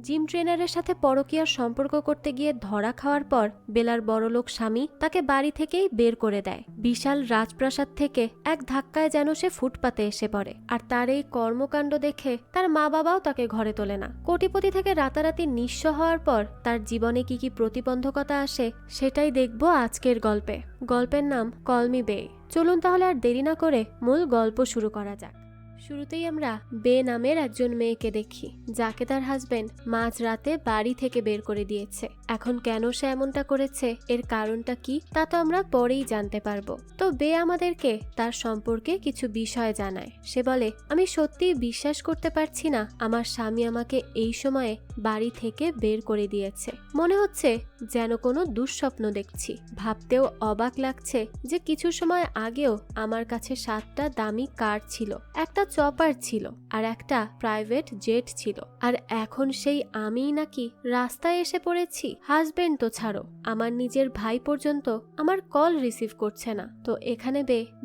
Gym ট্রেনারের সাথে পরকীয়ার সম্পর্ক করতে গিয়ে ধরা খাওয়ার পর বেলার বড়লোক স্বামী তাকে বাড়ি থেকেই বের করে দেয়। বিশাল রাজপ্রাসাদ থেকে এক ধাক্কায় যেন সে ফুটপাতে এসে পড়ে। আর তার এই কর্মকাণ্ড দেখে তার মা বাবাও তাকে ঘরে তোলে না। কোটিপতি থেকে রাতারাতি নিঃস্ব হওয়ার পর তার জীবনে কি কি প্রতিবন্ধকতা আসে সেটাই দেখব আজকের গল্পে। গল্পের নাম কল মি বে। চলুন তাহলে আর দেরি না করে মূল গল্প শুরু করা যাক। শুরুতেই আমরা বে নামের একজন মেয়েকে দেখি, যাকে তার হাজবেন্ড মাঝ রাতে বাড়ি থেকে বের করে দিয়েছে। এখন কেন সে এমনটা করেছে, এর কারণটা কি, তা তো আমরা পরেই জানতে পারবো। তো বে আমাদেরকে তার সম্পর্কে কিছু বিষয় জানায়। সে বলে, আমি সত্যিই বিশ্বাস করতে পারছি না আমার স্বামী আমাকে এই সময়ে বাড়ি থেকে বের করে দিয়েছে। মনে হচ্ছে যেন কোনো দুঃস্বপ্ন দেখছি। ভাবতেও অবাক লাগছে যে কিছু সময় আগেও আমার কাছে 7টা দামি কার ছিল, একটা চপার ছিল আর একটা প্রাইভেট জেট ছিল, আর এখন সেই আমিই নাকি রাস্তায় এসে পড়েছি। হাজবেন্ড তো ছাড়ো, আমার নিজের ভাই পর্যন্ত আমার কল রিসিভ করছে না। তো এখানে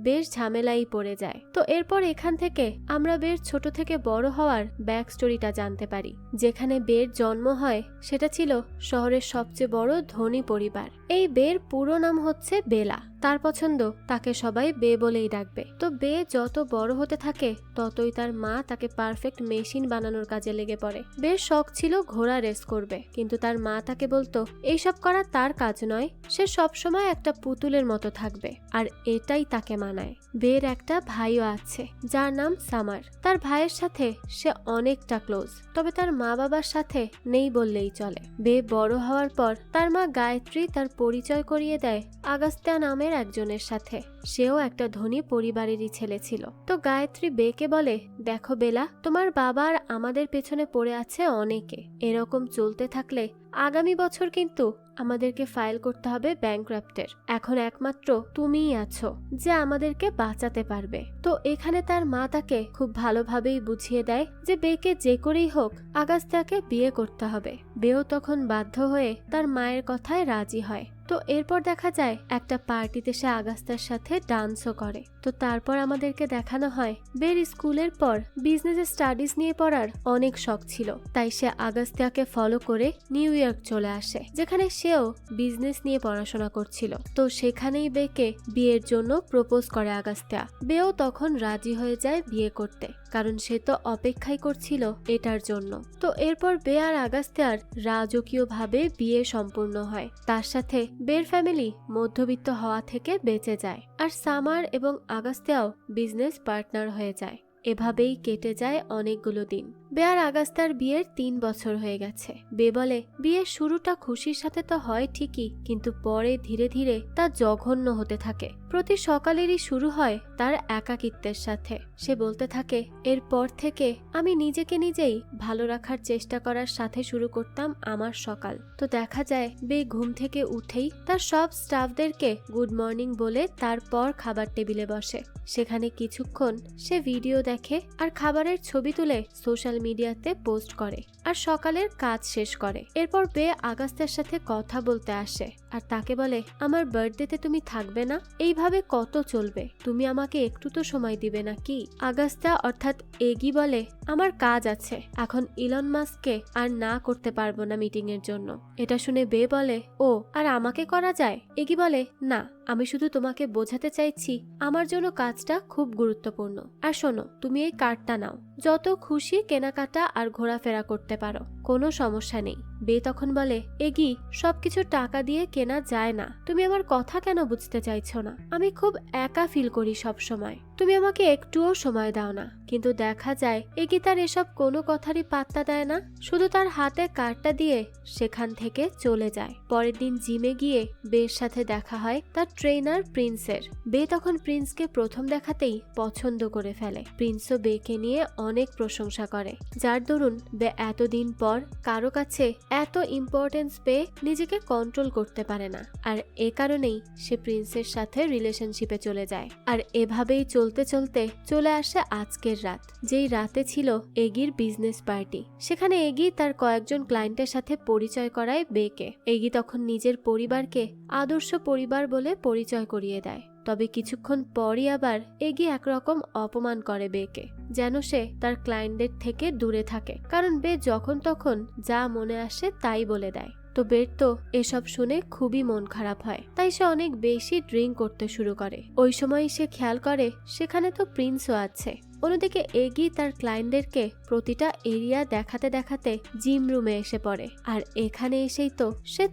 বেশ ঝামেলাই পড়ে যায়। তো এরপর এখান থেকে আমরা বের ছোট থেকে বড় হওয়ার ব্যাক স্টোরিটা জানতে পারি। যেখানে বের জন্ম হয় সেটা ছিল শহরের সবচেয়ে বড় ধনী পরিবার। এই বের পুরো নাম হচ্ছে বেলা। তার পছন্দ তাকে সবাই বে বলেই ডাকবে। তো বে যত বড় হতে থাকে ততই তার মা তাকে পারফেক্ট মেশিন বানানোর কাজে লেগে পড়ে। বের শখ ছিল ঘোড়া রেস করবে, কিন্তু তার মা তাকে বলতো এইসব করা তার কাজ নয়, সে সবসময় একটা পুতুলের মতো থাকবে, আর এটাই তাকে মানায়। বের একটা ভাইও আছে যার নাম সামার। তার ভাইয়ের সাথে সে অনেকটা ক্লোজ, তবে তার মা বাবার সাথে নেই বললেই চলে। বে বড় হওয়ার পর তার মা গায়ত্রী তার পরিচয় করিয়ে দেয় আগাস্ত্যা নামের একজনের সাথে। সেও একটা ধনী পরিবারেরই ছেলে ছিল। তো গায়ত্রী বেকে বলে, দেখো বেলা, তোমার বাবা আর আমাদের পেছনে পড়ে আছে অনেকে। এরকম চলতে থাকলে আগামী বছর কিন্তু আমাদেরকে ফাইল করতে হবে ব্যাংক্রাফটের। এখন একমাত্র তুমিই আছো যে আমাদেরকে বাঁচাতে পারবে। তো এখানে তার মা তাকে খুব ভালোভাবেই বুঝিয়ে দেয় যে বেকে যে করেই হোক আগাস্ত্যাকে বিয়ে করতে হবে। বেও তখন বাধ্য হয়ে তার মায়ের কথায় রাজি হয়। তো এরপর দেখা যায় একটা পার্টিতে সে আগাস্ত্যার সাথে ডান্সও করে। তো তারপর আমাদেরকে দেখানো হয় বের স্কুলের পর বিজনেস স্টাডিজ নিয়ে পড়ার অনেক শখ ছিল, তাই সে আগাস্ত্যাকে ফলো করে নিউ ইয়র্ক চলে আসে, যেখানে সেও বিজনেস নিয়ে পড়াশোনা করছিল। তো সেখানেই বেকে বিয়ের জন্য প্রপোজ করে আগাস্ত্যা। বেও তখন রাজি হয়ে যায় বিয়ে করতে, কারণ সে তো অপেক্ষাই করছিল এটার জন্য। তো এরপর বে আর আগাস্ত্যার রাজকীয়ভাবে বিয়ে সম্পূর্ণ হয়। তার সাথে বের ফ্যামিলি মধ্যবিত্ত হওয়া থেকে বেঁচে যায়, আর সামার এবং আগাস্ত্যাও বিজনেস পার্টনার হয়ে যায়। এভাবেই কেটে যায় অনেকগুলো দিন। বে আর আগাস্ত্যার বিয়ের 3 বছর হয়ে গেছে। বে বলে, বিয়ের শুরুটা খুশির সাথে তো হয় ঠিকই, কিন্তু পরে ধীরে ধীরে তা জঘন্য হতে থাকে। প্রতি সকালেরই শুরু হয় তার একাকিত্বের সাথে। সে বলতে থাকে, এরপর থেকে আমি নিজেকে নিজেই ভালো রাখার চেষ্টা করার সাথে শুরু করতাম আমার সকাল। তো দেখা যায় বে ঘুম থেকে উঠেই তার সব স্টাফদেরকে গুড মর্নিং বলে তারপর খাবার টেবিলে বসে। সেখানে কিছুক্ষণ সে ভিডিও দেখে আর খাবারের ছবি তুলে সোশ্যাল মিডিয়াতে পোস্ট করে আর সকালের কাজ শেষ করে। এরপর বে আগাস্ত্যার সাথে কথা বলতে আসে আর তাকে বলে, আমার বার্থডেতে তুমি থাকবে না? এইভাবে কত চলবে? তুমি আমাকে একটু তো সময় দিবে না কি? আগাস্ত্যা অর্থাৎ এগি বলে, আমার কাজ আছে, এখন ইলন মাস্ককে আর না করতে পারবো না মিটিং এর জন্য। এটা শুনে বে বলে, ও আর আমাকে করা যায়? এগি বলে, না, আমি শুধু তোমাকে বোঝাতে চাইছি আমার জন্য কাজটা খুব গুরুত্বপূর্ণ। আর শোনো, তুমি এই কার্ডটা নাও, যত খুশি কেনাকাটা আর ঘোরাফেরা করতে পারো, কোনো সমস্যা নেই। বে তখন বলে, এগি, সবকিছু টাকা দিয়ে কেনা যায় না। তুমি আমার কথা কেন বুঝতে চাইছো না? আমি খুব একা ফিল করি সব সময়, তুমি আমাকে একটুও সময় দাও না। কিন্তু দেখা যায় এগি তার এসব কোনো কথারই পাত্তা দেয় না, শুধু তার হাতে কার্ডটা দিয়ে সেখান থেকে চলে যায়। পরের দিন জিমে গিয়ে বের সাথে দেখা হয় তার ট্রেনার প্রিন্সের। বে তখন প্রিন্সকে প্রথম দেখাতেই পছন্দ করে ফেলে। প্রিন্সও বেকে নিয়ে অনেক প্রশংসা করে, যার দরুন বে এতদিন পর কারো কাছে এত ইম্পর্টেন্স পেয়ে নিজেকে কন্ট্রোল করতে পারে না। আর এ কারণেই সে প্রিন্সের সাথে রিলেশনশিপে চলে যায়। আর এভাবেই চলতে চলতে চলে আসে আজকের রাত, যেই রাতে ছিল এগির বিজনেস পার্টি। সেখানে এগি তার কয়েকজন ক্লায়েন্টের সাথে পরিচয় করায় বেকে। এগি তখন নিজের পরিবারকে আদর্শ পরিবার বলে পরিচয় করিয়ে দেয়। তবে কিছুক্ষণ পরই আবার এগি একরকম অপমান করে বেকে, যেন সে তার ক্লায়েন্টদের থেকে দূরে থাকে, কারণ বে যখন তখন যা মনে আসে তাই বলে দেয়। তো বের তো এসব শুনে খুবই মন খারাপ হয়, তাই সে অনেক বেশি ড্রিঙ্ক করতে শুরু করে। ওই সময় সে খেয়াল করে সেখানে তো প্রিন্সও আছে। অন্যদিকে এগি তার ক্লায়েন্টদেরকে প্রতিটা এরিয়া দেখাতে দেখাতে জিম রুমে এসে পড়ে, আর এখানে এসেই তো সে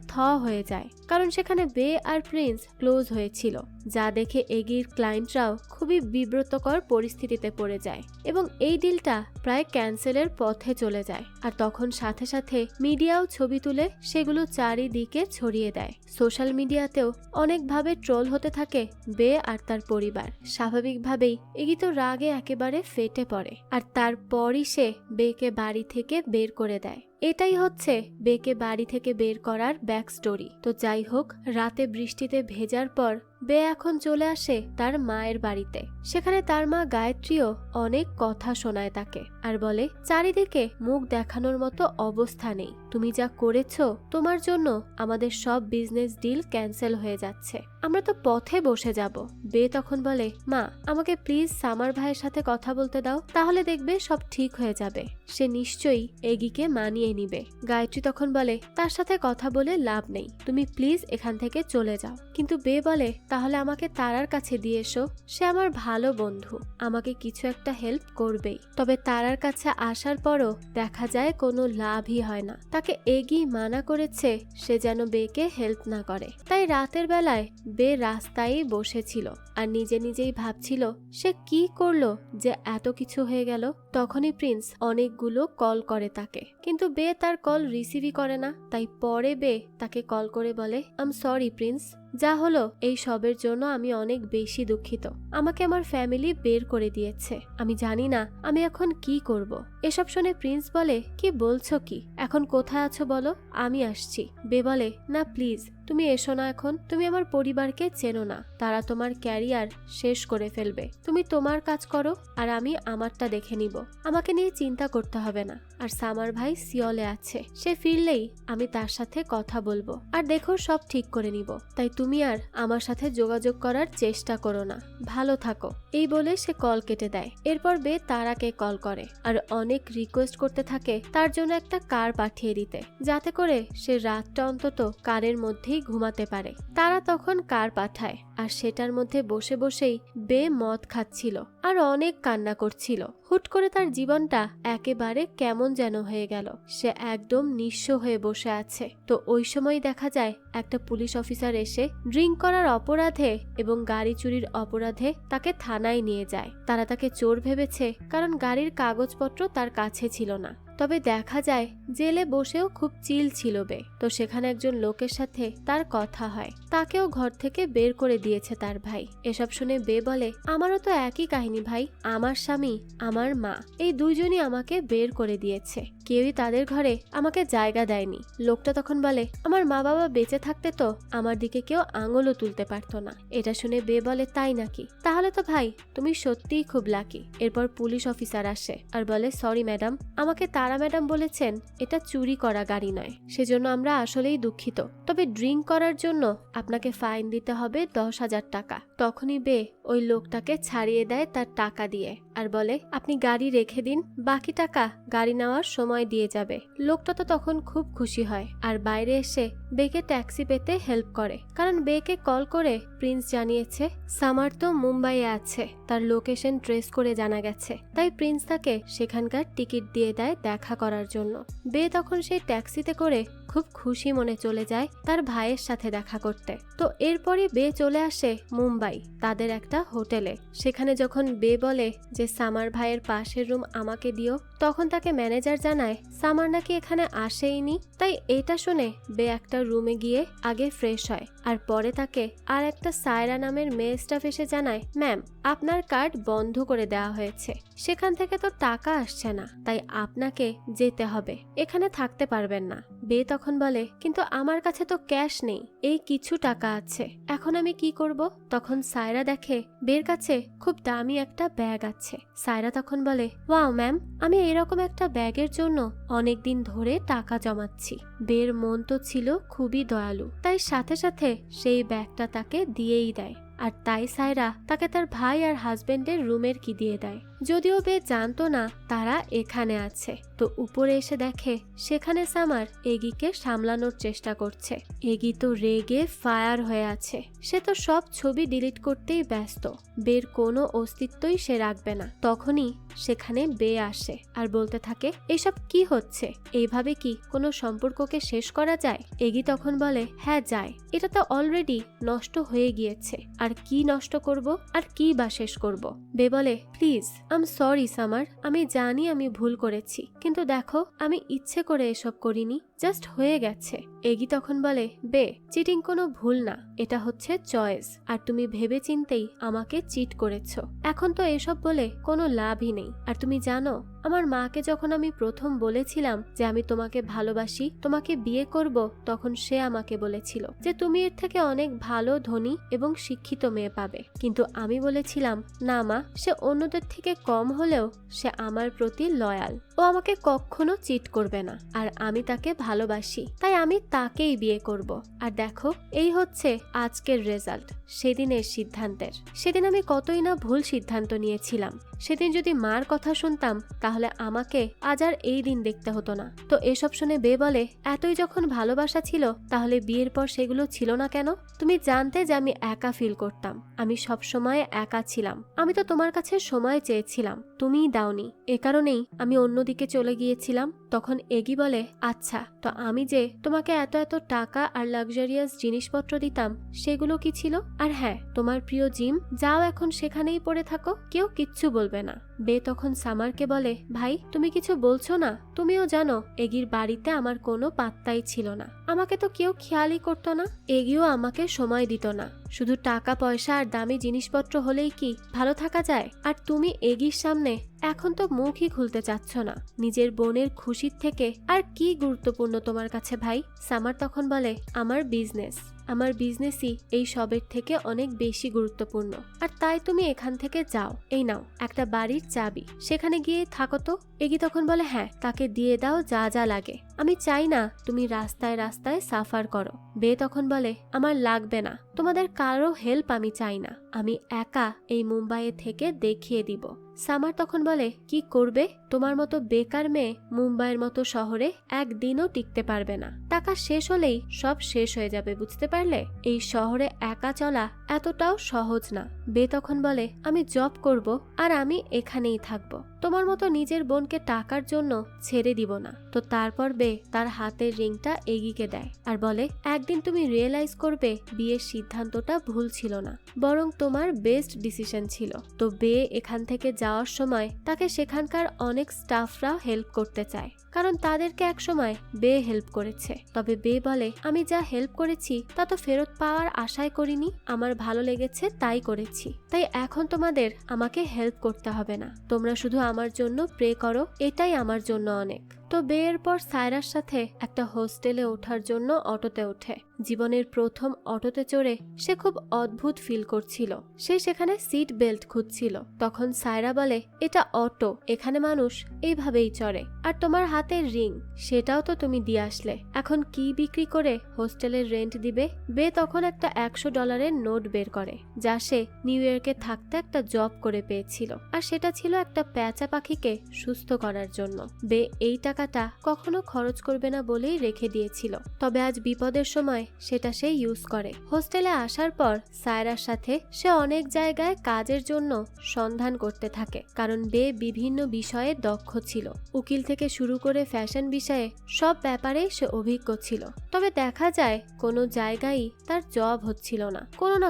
হয়ে যায়, কারণ সেখানে বে আর প্রিন্স ক্লোজ হয়েছিল, যা দেখে এগির ক্লায়েন্টরাও খুবই বিব্রতকর পরিস্থিতিতে পড়ে যায় এবং এই ডিলটা প্রায় ক্যান্সেলের পথে চলে যায়। আর তখন সাথে সাথে মিডিয়াও ছবি তুলে সেগুলো চারিদিকে ছড়িয়ে দেয়। সোশ্যাল মিডিয়াতেও অনেকভাবে ট্রোল হতে থাকে বে আর তার পরিবার। স্বাভাবিকভাবেই এগি তো রাগে একেবারে ফেটে পড়ে, আর তারপরই সে বেকে বাড়ি থেকে বের করে দেয়। এটাই হচ্ছে বেকে বাড়ি থেকে বের করার ব্যাক স্টোরি। তো যাই হোক, রাতে বৃষ্টিতে ভেজার পর বে এখন চলে আসে তার মায়ের বাড়িতে। সেখানে তার মা গায়ত্রীও অনেক কথা শোনায় তাকে, আর বলে চারিদিকে মুখ দেখানোর মতো অবস্থা নেই, তুমি যা করেছো তোমার জন্য আমাদের সব বিজনেস ডিল ক্যান্সেল হয়ে যাচ্ছে, আমরা তো পথে বসে যাব। বে তখন বলে, মা আমাকে প্লিজ সামার ভাইয়ের সাথে কথা বলতে দাও, তাহলে দেখবে সব ঠিক হয়ে যাবে, সে নিশ্চয়ই এগিকে মানিয়ে নিবে। গায়ত্রী তখন বলে, তার সাথে কথা বলে লাভ নেই, তুমি প্লিজ এখান থেকে চলে যাও। কিন্তু বে বলে, তাহলে আমাকে তারার কাছে দিয়ে এসো, সে আমার ভালো বন্ধু, আমাকে কিছু একটা হেল্প করবেই। তবে তারার কাছে আসার পরও দেখা যায় কোনো লাভই হয় না, তাকে এগি মানা করেছে সে যেন বেকে হেল্প না করে। তাই রাতের বেলায় বে রাস্তায় বসেছিল আর নিজে নিজেই ভাবছিল সে কি করলো যে এত কিছু হয়ে গেল। তখনই প্রিন্স অনেকগুলো কল করে তাকে, কিন্তু বে তার কল রিসিভই করে না। তাই পরে বে তাকে কল করে বলে, আম সরি প্রিন্স, যা হলো এই সবের জন্য আমি অনেক বেশি দুঃখিত, আমাকে আমার ফ্যামিলি বের করে দিয়েছে, আমি জানি না আমি এখন কি করব। এসব শুনে প্রিন্স বলে, কি বলছো কি, এখন কোথায় আছো বলো, আমি আসছি। বে বলে, না প্লিজ তুমি এসো না, এখন তুমি আমার পরিবারকে চেনো না, তারা তোমার ক্যারিয়ার শেষ করে ফেলবে, তুমি তোমার কাজ করো আর আমি আমারটা দেখে নিব, আমাকে নিয়ে চিন্তা করতে হবে না। আর সামার ভাই সিওলে আছে, সে ফিরলেই আমি তার সাথে কথা বলবো আর দেখো সব ঠিক করে নিব, তাই তুমি আর আমার সাথে যোগাযোগ করার চেষ্টা করো না, ভালো থাকো। এই বলে সে কল কেটে দেয়। এরপর বে তারাকে কল করে আর অনেক রিকোয়েস্ট করতে থাকে তার জন্য একটা কার পাঠিয়ে দিতে, যাতে করে সে রাতটা অন্তত কারের মধ্যেই ঘুমাতে পারে। তারা তখন কার পাঠায় আর সেটার মধ্যে বসে বসেই বে মদ খাচ্ছিল আর অনেক কান্না করছিল। হুট করে তার জীবনটা একেবারে কেমন যেন হয়ে গেল, সে একদম নিঃস্ব হয়ে বসে আছে। তো ওই সময় দেখা যায় একটা পুলিশ অফিসার এসে ড্রিঙ্ক করার অপরাধে এবং গাড়ি চুরির অপরাধে তাকে থানায় নিয়ে যায়। তারা তাকে চোর ভেবেছে কারণ গাড়ির কাগজপত্র তার কাছে ছিল না। তবে দেখা যায় জেলে বসেও খুব চিল ছিল বে। তো সেখানে একজন লোকের সাথে তার কথা হয়, তাকেও ঘর থেকে বের করে দিয়েছে তার ভাই। এসব শুনে বে বলে, আমারও তো একই কাহিনী ভাই, আমার স্বামী আমার মা এই দুইজনই আমাকে বের করে দিয়েছে, কেউই তাদের ঘরে আমাকে জায়গা দেয়নি। লোকটা তখন বলে, আমার মা বাবা বেঁচে থাকতে তো আমার দিকে কেউ আঙুলও তুলতে পারতো না। এটা শুনে বে বলে, তাই নাকি, তাহলে তো ভাই তুমি সত্যিই খুব লাকি। এরপর পুলিশ অফিসার আসে আর বলে, সরি ম্যাডাম, আমাকে তারা ম্যাডাম বলেছেন এটা চুরি করা গাড়ি নয়, সেজন্য আমরা আসলেই দুঃখিত, তবে ড্রিঙ্ক করার জন্য আপনাকে ফাইন দিতে হবে 10,000 টাকা। তখনই বে ওই লোকটাকে ছাড়িয়ে দেয় তার টাকা দিয়ে আর বলে, আপনি গাড়ি রেখে দিন, বাকি টাকা গাড়ি নেওয়ার সময় দিয়ে যাবে। লোকটা তো তখন খুব খুশি হয় আর বাইরে এসে বেকে ট্যাক্সি পেতে হেল্প করে, কারণ বেকে কল করে প্রিন্স জানিয়েছে সামার তো মুম্বাইয়ে আছে, তার লোকেশন ট্রেস করে জানা গেছে। তাই প্রিন্স তাকে সেখানকার টিকিট দিয়ে দেয় দেখা করার জন্য। বে তখন সেই ট্যাক্সিতে করে খুব খুশি মনে চলে যায় তার ভাইয়ের সাথে দেখা করতে। তো এরপরই বে চলে আসে মুম্বাই তাদের একটা হোটেলে। সেখানে যখন বে বলে যে সামার ভাইয়ের পাশের রুম আমাকে দিও, তখন তাকে ম্যানেজার জানায় সামার নাকি এখানে আসেইনি। তাই এটা শুনে বে একটা রুমে গিয়ে আগে ফ্রেশ হয় আর পরে তাকে আর একটা সায়রা নামের মেয়ে স্টাফ এসে জানায়, ম্যাম আপনার কার্ড বন্ধ করে দেওয়া হয়েছে, সেখান থেকে তো টাকা আসছে না, তাই আপনাকে যেতে হবে, এখানে থাকতে পারবেন না। বে তখন বলে, কিন্তু আমার কাছে তো ক্যাশ নেই, এই কিছু টাকা আছে, এখন আমি কি করব? তখন সায়রা দেখে বের কাছে খুব দামি একটা ব্যাগ আছে। সায়রা তখন বলে, ওয়াও ম্যাম, আমি এরকম একটা ব্যাগের জন্য অনেকদিন ধরে টাকা জমাচ্ছি। বের মন তো ছিল খুবই দয়ালু, তাই সাথে সাথে সেই ব্যাগটা তাকে দিয়েই দেয় আর তাই সায়রা তাকে তার ভাই আর হাজবেন্ডের রুমের কি দিয়ে দেয়। যদিও বে জানতো না তারা এখানে আছে। তো উপরে এসে দেখে সেখানে সামার এগিকে সামলানোর চেষ্টা করছে। এগি তো রেগে ফায়ার হয়ে আছে। সে তো সব ছবি ডিলিট করতেই ব্যস্ত। বের কোনো অস্তিত্বই সে রাখবে না। তখনই সেখানে বে আসে আর বলতে থাকে, এসব কি হচ্ছে? এইভাবে কি কোনো সম্পর্ককে শেষ করা যায়? এগি তখন বলে, হ্যাঁ যায়, এটা তো অলরেডি নষ্ট হয়ে গিয়েছে। আর কি নষ্ট করব, আর কি বা শেষ করব? বে বলে, please I am sorry summer, আমি জানি আমি ভুল করেছি, কিন্তু দেখো আমি ইচ্ছে করে এসব করিনি, জাস্ট হয়ে গেছে। এগি তখন বলে, বে চিটিং কোনো ভুল না, এটা হচ্ছে চয়েস, আর তুমি ভেবে চিন্তেই আমাকে চিট করেছো। এখন তো এসব বলে কোনো লাভই নেই। আর তুমি জানো, আমার মাকে যখন আমি প্রথম বলেছিলাম যে আমি তোমাকে ভালোবাসি, তোমাকে বিয়ে করব, তখন সে আমাকে বলেছিল যে তুমি এর থেকে অনেক ভালো, ধনী এবং শিক্ষিত মেয়ে পাবে। কিন্তু আমি বলেছিলাম, না মা, সে অন্যদের থেকে কম হলেও সে আমার প্রতি লয়াল, ও আমাকে কখনো চিট করবে না, আর আমি তাকে ভালোবাসি, তাই আমি তাকেই বিয়ে করব। আর দেখো, এই হচ্ছে আজকের রেজাল্ট সেদিনের সিদ্ধান্তের। সেদিন আমি কতই না ভুল সিদ্ধান্ত নিয়েছিলাম। সেদিন যদি মার কথা শুনতাম তাহলে আমাকে আজ আর এই দিন দেখতে হতো না। তো এসব শুনে বে বলে, এতই যখন ভালোবাসা ছিল তাহলে বিয়ের পর সেগুলো ছিল না কেন? তুমি জানতে যে আমি একা ফিল করতাম, আমি সব সময় একা ছিলাম, আমি তো তোমার কাছে সময় চেয়েছিলাম, তুমিই দাওনি, এ কারণেই আমি অন্যদিকে চলে গিয়েছিলাম। তখন এগি বলে, আচ্ছা, তো আমি যে তোমাকে এত এত টাকা আর লাক্সারিয়াস জিনিসপত্র দিতাম সেগুলো কি ছিল? আর হ্যাঁ, তোমার প্রিয় জিম, যাও এখন সেখানেই পড়ে থাকো, কেউ কিচ্ছু বলবে না। বে তখন সামারকে বলে, ভাই তুমি কিছু বলছো না? তুমিও জানো এগির বাড়িতে আমার কোনো পাত্তাই ছিল না, আমাকে তো কেউ খেয়ালই করতো না, এগিও আমাকে সময় দিত না। শুধু টাকা পয়সা আর দামি জিনিসপত্র হলেই কি ভালো থাকা যায়? আর তুমি এগির সামনে এখন তো মুখই খুলতে চাচ্ছ না। নিজের বোনের খুশির থেকে আর কি গুরুত্বপূর্ণ তোমার কাছে ভাই? সামার তখন বলে, আমার বিজনেসই এই সবের থেকে অনেক বেশি গুরুত্বপূর্ণ, আর তাই তুমি এখান থেকে যাও, এই নাও একটা বাড়ির চাবি, সেখানে গিয়ে থাকো তো। এগি তখন বলে, হ্যাঁ, তাকে দিয়ে দাও যা যা লাগে, আমি চাই না তুমি রাস্তায় রাস্তায় সাফার করো। বে তখন বলে, আমার লাগবে না, তোমাদের কারো হেল্প আমি চাই না, আমি একা এই মুম্বাইয়ে থেকে দেখিয়ে দিব। সামার তখন বলে, কি করবে? তোমার মতো বেকার মেয়ে মুম্বাইয়ের মতো শহরে একদিনও টিকতে পারবে না, টাকা শেষ হলেই সব শেষ হয়ে যাবে, বুঝতে পারলে? এই শহরে একা চলা এতটাও সহজ না। বে তখন বলে, আমি জব করব আর আমি এখানেই থাকবো, তোমার মতো নিজের বোনকে টাকার জন্য ছেড়ে দিব না। তো তারপর বে তার হাতের রিংটা এগিকে দেয় আর বলে, একদিন তুমি রিয়েলাইজ করবে বিয়ের সিদ্ধান্তটা ভুল ছিল না, বরং তোমার বেস্ট ডিসিশন ছিল। তো বে এখান থেকে যাওয়ার সময় তাকে সেখানকার অনেক স্টাফরা হেল্প করতে চায়, কারণ তাদেরকে একসময় বে হেল্প করেছে। তবে বে বলে, আমি যা হেল্প করেছি তা তো ফেরত পাওয়ার আশাই করিনি, আমার ভালো লেগেছে তাই করেছি, তাই এখন তোমাদের আমাকে হেল্প করতে হবে না, তোমরা শুধু আমার জন্য প্রে করো, এটাই আমার জন্য অনেক। তো বিয়ের পর সায়রার সাথে একটা হোস্টেলে ওঠার জন্য অটোতে ওঠে। জীবনের প্রথম অটোতে চড়ে সে খুব অদ্ভুত ফিল করছিল। সে সেখানে সিট বেল্ট খুঁজছিল। তখন সায়রা বলে, এটা অটো, এখানে মানুষ এইভাবেই চড়ে, আর তোমার হাতের রিং সেটাও তো তুমি দিয়ে আসলে, এখন কি বিক্রি করে হোস্টেলের রেন্ট দিবে? বে তখন একটা $100 নোট বের করে, যা সে নিউ ইয়র্কে থাকতে একটা জব করে পেয়েছিল, আর সেটা ছিল একটা পেঁচা পাখিকে সুস্থ করার জন্য। বে এই টাকাটা কখনো খরচ করবে না বলেই রেখে দিয়েছিল, তবে আজ বিপদের সময় সেটা সে ইউজ করে। হোস্টেলে আসার পর সায়রার সাথে সে অনেক জায়গায় কাজের জন্য সন্ধান করতে থাকে, কারণ বে বিভিন্ন বিষয়ে দক্ষ ছিল। উকিল থেকে শুরু করে ফ্যাশন বিষয়ে সব ব্যাপারে সে অভিজ্ঞ ছিল। তবে দেখা যায় কোনো জায়গায় তার জব হচ্ছিল না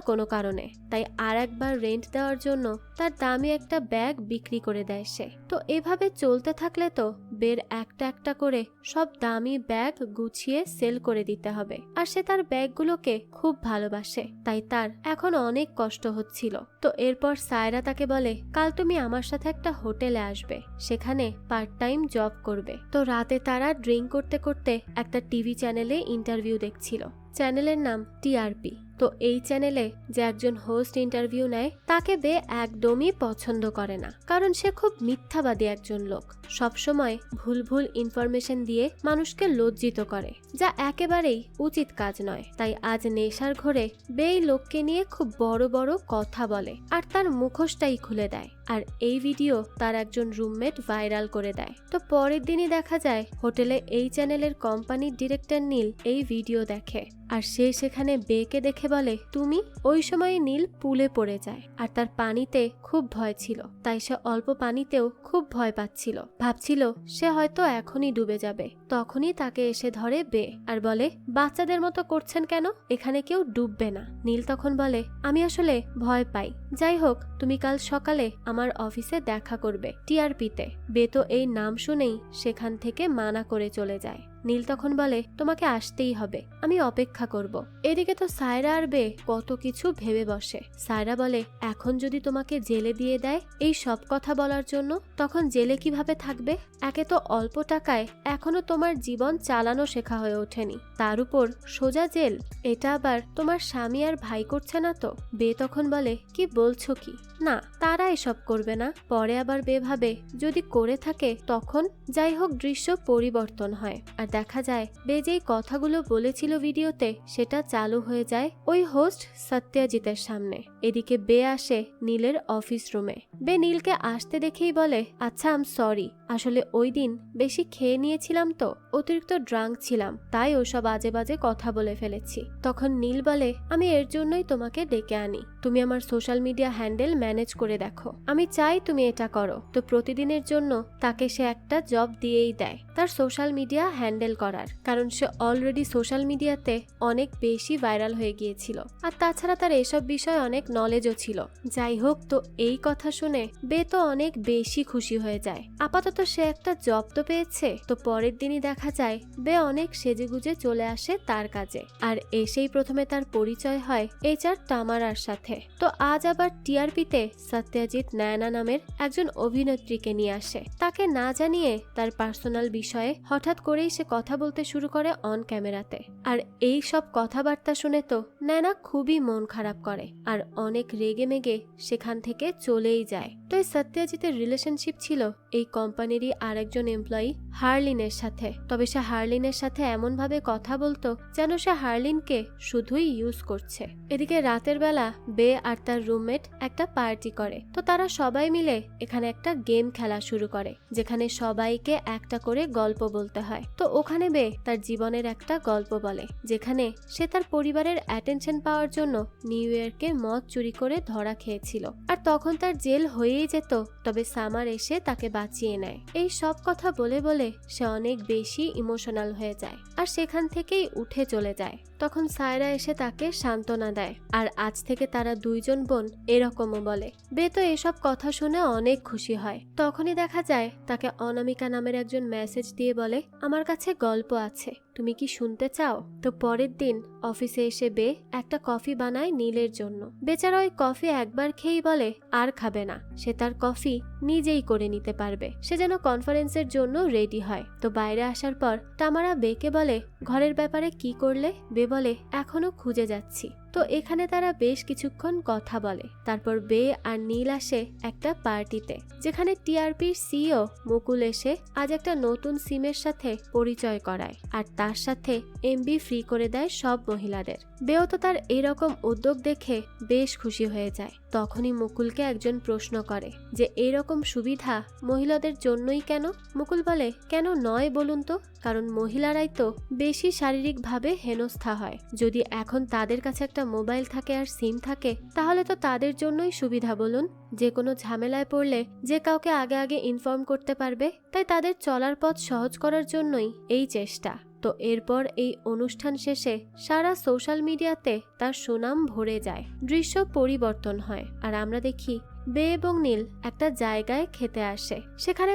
কোনো কারণে, তাই আর একবার রেন্ট দেওয়ার জন্য তার দামি একটা ব্যাগ বিক্রি করে দেয় সে। তো এভাবে চলতে থাকলে তো বের একটা একটা করে সব দামি ব্যাগ গুছিয়ে সেল করে দিতে হবে, আর সে তার ব্যাগগুলোকে খুব ভালোবাসে, তাই তার এখন অনেক কষ্ট হচ্ছিল। তো এরপর সায়রা তাকে বলে, কাল তুমি আমার সাথে একটা হোটেলে আসবে, সেখানে পার্ট টাইম জব করবে। তো রাতে তারা ড্রিঙ্ক করতে করতে একটা টিভি চ্যানেলে ইন্টারভিউ দেখছিল। চ্যানেলের নাম টিআরপি। তো এই চ্যানেলে যে একজন হোস্ট ইন্টারভিউ নেয় তাকে বে একদমই পছন্দ করে না, কারণ সে খুব মিথ্যাবাদী একজন লোক, সবসময় ভুল ভুল ইনফরমেশন দিয়ে মানুষকে লজ্জিত করে, যা একেবারেই উচিত কাজ নয়। তাই আজ নেশার ঘোরে বে এই লোককে নিয়ে খুব বড় বড় কথা বলে আর তার মুখোশটাই খুলে দেয়, আর এই ভিডিও তার একজন রুমমেট ভাইরাল করে দেয়। তো পরের দিনই দেখা যায় হোটেলে এই চ্যানেলের কোম্পানির ডিরেক্টর নীল এই ভিডিও দেখে, আর সে সেখানে বেকে দেখে বলে তুমি। ওই সময় নীল পুলে পড়ে যায়, আর তার পানিতে খুব ভয় ছিল, তাই সে অল্প পানিতেও খুব ভয় পাচ্ছিল, ভাবছিল সে হয়তো এখনই ডুবে যাবে। তখনই তাকে এসে ধরে বে আর বলে বাচ্চাদের মতো করছেন কেন, এখানে কেউ ডুববে না। নীল তখন বলে আমি আসলে ভয় পাই, যাই হোক তুমি কাল সকালে আমার অফিসে দেখা করবে টিআরপিতে। বে তো এই নাম শুনেই সেখান থেকে মানা করে চলে যায়। নীল তখন বলে তোমাকে আসতেই হবে, আমি অপেক্ষা করব। এদিকে তো সায়রা আর বে কত কিছু ভেবে বসে। সায়রা বলে এখন যদি তোমাকে জেলে দিয়ে দেয় এই সব কথা বলার জন্য, তখন জেলে কিভাবে থাকবে? একে তো অল্প টাকায় এখনো তোমার জীবন চালানো শেখা হয়ে ওঠেনি, তার উপর সোজা জেল, এটা আবার তোমার স্বামী আর ভাই করছে না তো? বে তখন বলে কি বলছো কি? না, তারা এসব করবে না। পরে আবার বে ভাবে যদি করে থাকে তখন। যাই হোক দৃশ্য পরিবর্তন হয়, আর দেখা যায় বে যেই কথাগুলো বলেছিল ভিডিওতে সেটা চালু হয়ে যায় ওই হোস্ট সত্যজিতের সামনে। এদিকে বে আসে নীলের অফিস রুমে। বে নীলকে আসতে দেখেই বলে আচ্ছা আম সরি, আসলে ওই দিন বেশি খেয়ে নিয়েছিলাম তো, অতিরিক্ত ড্রাঙ্ক ছিলাম, তাই ওসব আজে বাজে কথা বলে ফেলেছি। তখন নীল বলে আমি এর জন্যই তোমাকে ডেকে আনি, তুমি আমার সোশ্যাল মিডিয়া হ্যান্ডেল ম্যানেজ করে দেখো, আমি চাই তুমি এটা করো। তো প্রতিদিনের জন্য তাকে সে একটা জব দিয়েই দেয় তার সোশ্যাল মিডিয়া হ্যান্ডেল করার, কারণ সে অলরেডি সোশ্যাল মিডিয়াতে অনেক বেশি ভাইরাল হয়ে গিয়েছিল, আর তাছাড়া তার এসব বিষয়ে অনেক নলেজও ছিল। যাই হোক তো এই কথা শুনে বে তো অনেক বেশি খুশি হয়ে যায়, আপাতত সে একটা জব তো পেয়েছে। তো পরের দিনই দেখা যায় বে অনেক সেজেগুজে চলে আসে তার কাজে, আর এসেই প্রথমে তার পরিচয় হয় HR তামারার সাথে। তো আজ আবার টিআরপিতে সত্যজিৎ নয়না নামের একজন অভিনেত্রীকে নিয়ে আসে, তাকে না জানিয়ে তার পার্সোনাল বিষয়ে হঠাৎ করেই সে কথা বলতে শুরু করে অন ক্যামেরাতে। আর এই সব কথাবার্তা শুনে তো নয়না খুবই মন খারাপ করে আর অনেক রেগে মেগে সেখান থেকে চলেই যায়। তো এই সত্যজিতের রিলেশনশিপ ছিল এই কোম্পানিরই আরেকজন এমপ্লয়ি হার্লিনের সাথে, তবে সে হার্লিনের সাথে এমন ভাবে কথা বলতো যেন সে হার্লিনকে শুধুই ইউজ করছে। এদিকে রাতের বেলা বে আর তার রুমমেট একটা পার্টি করে, তো তারা সবাই মিলে এখানে একটা গেম খেলা শুরু করে, যেখানে সবাইকে একটা করে গল্প বলতে হয়। তো ওখানে বে তার জীবনের একটা গল্প বলে, যেখানে সে তার পরিবারের অ্যাটেনশন পাওয়ার জন্য নিউ ইয়র্কে মদ চুরি করে ধরা খেয়েছিল, আর তখন তার জেল হয়েই যেত, তবে সামার এসে তাকে বাঁচিয়ে নেয়। এই সব কথা বলে বলে সে অনেক বেশি ইমোশনাল হয়ে যায় আর সেখান থেকেই উঠে চলে যায়। তখন সায়রা এসে তাকে সান্ত্বনা দেয়, আর আজ থেকে তারা দুইজন বোন এরকমও বলে। বে তো এসব কথা শুনে অনেক খুশি হয়। তখনই দেখা যায় তাকে অনামিকা নামের একজন মেসেজ দিয়ে বলে আমার কাছে গল্প আছে, তুমি কি শুনতে চাও? তো পরের দিন অফিসে এসে বে একটা কফি বানায় নীলের জন্য। বেচারা ওই কফি একবার খেয়েই বলে আর খাবে না, সে তার কফি নিজেই করে নিতে পারবে। সে যেন কনফারেন্সের জন্য রেডি হয়। তো বাইরে আসার পর তামারা বেকে বলে ঘরের ব্যাপারে কি করলে? বে বলে এখনো খুঁজে যাচ্ছি। তো এখানে তারা বেশ কিছুক্ষণ কথা বলে। তারপর বে আর নীল আসে একটা পার্টিতে, যেখানে টিআরপির সিইও মুকুল এসে আজ একটা নতুন সিমের সাথে পরিচয় করায়, আর তার সাথে এমবি ফ্রি করে দেয় সব মহিলাদের। বেও তো তার এরকম উদ্যোগ দেখে বেশ খুশি হয়ে যায়। তখনই মুকুলকে একজন প্রশ্ন করে যে এরকম সুবিধা মহিলাদের জন্যই কেন? মুকুল বলে কেন নয় বলুন তো, কারণ মহিলারাই তো বেশি শারীরিকভাবে হেনস্থা হয়। যদি এখন তাদের কাছে একটা মোবাইল থাকে আর সিম থাকে, তাহলে তো তাদের জন্যই সুবিধা বলুন। যে কোনো ঝামেলায় পড়লে যে কাউকে আগে আগে ইনফর্ম করতে পারবে, তাই তাদের চলার পথ সহজ করার জন্যই এই চেষ্টা। তো এরপর এই অনুষ্ঠান শেষে সারা সোশ্যাল মিডিয়াতে তার সুনাম ভরে যায়, দৃশ্য পরিবর্তন হয়, আর আমরা দেখি বে এবং নীল একটা জায়গায় খেতে আসে। সেখানে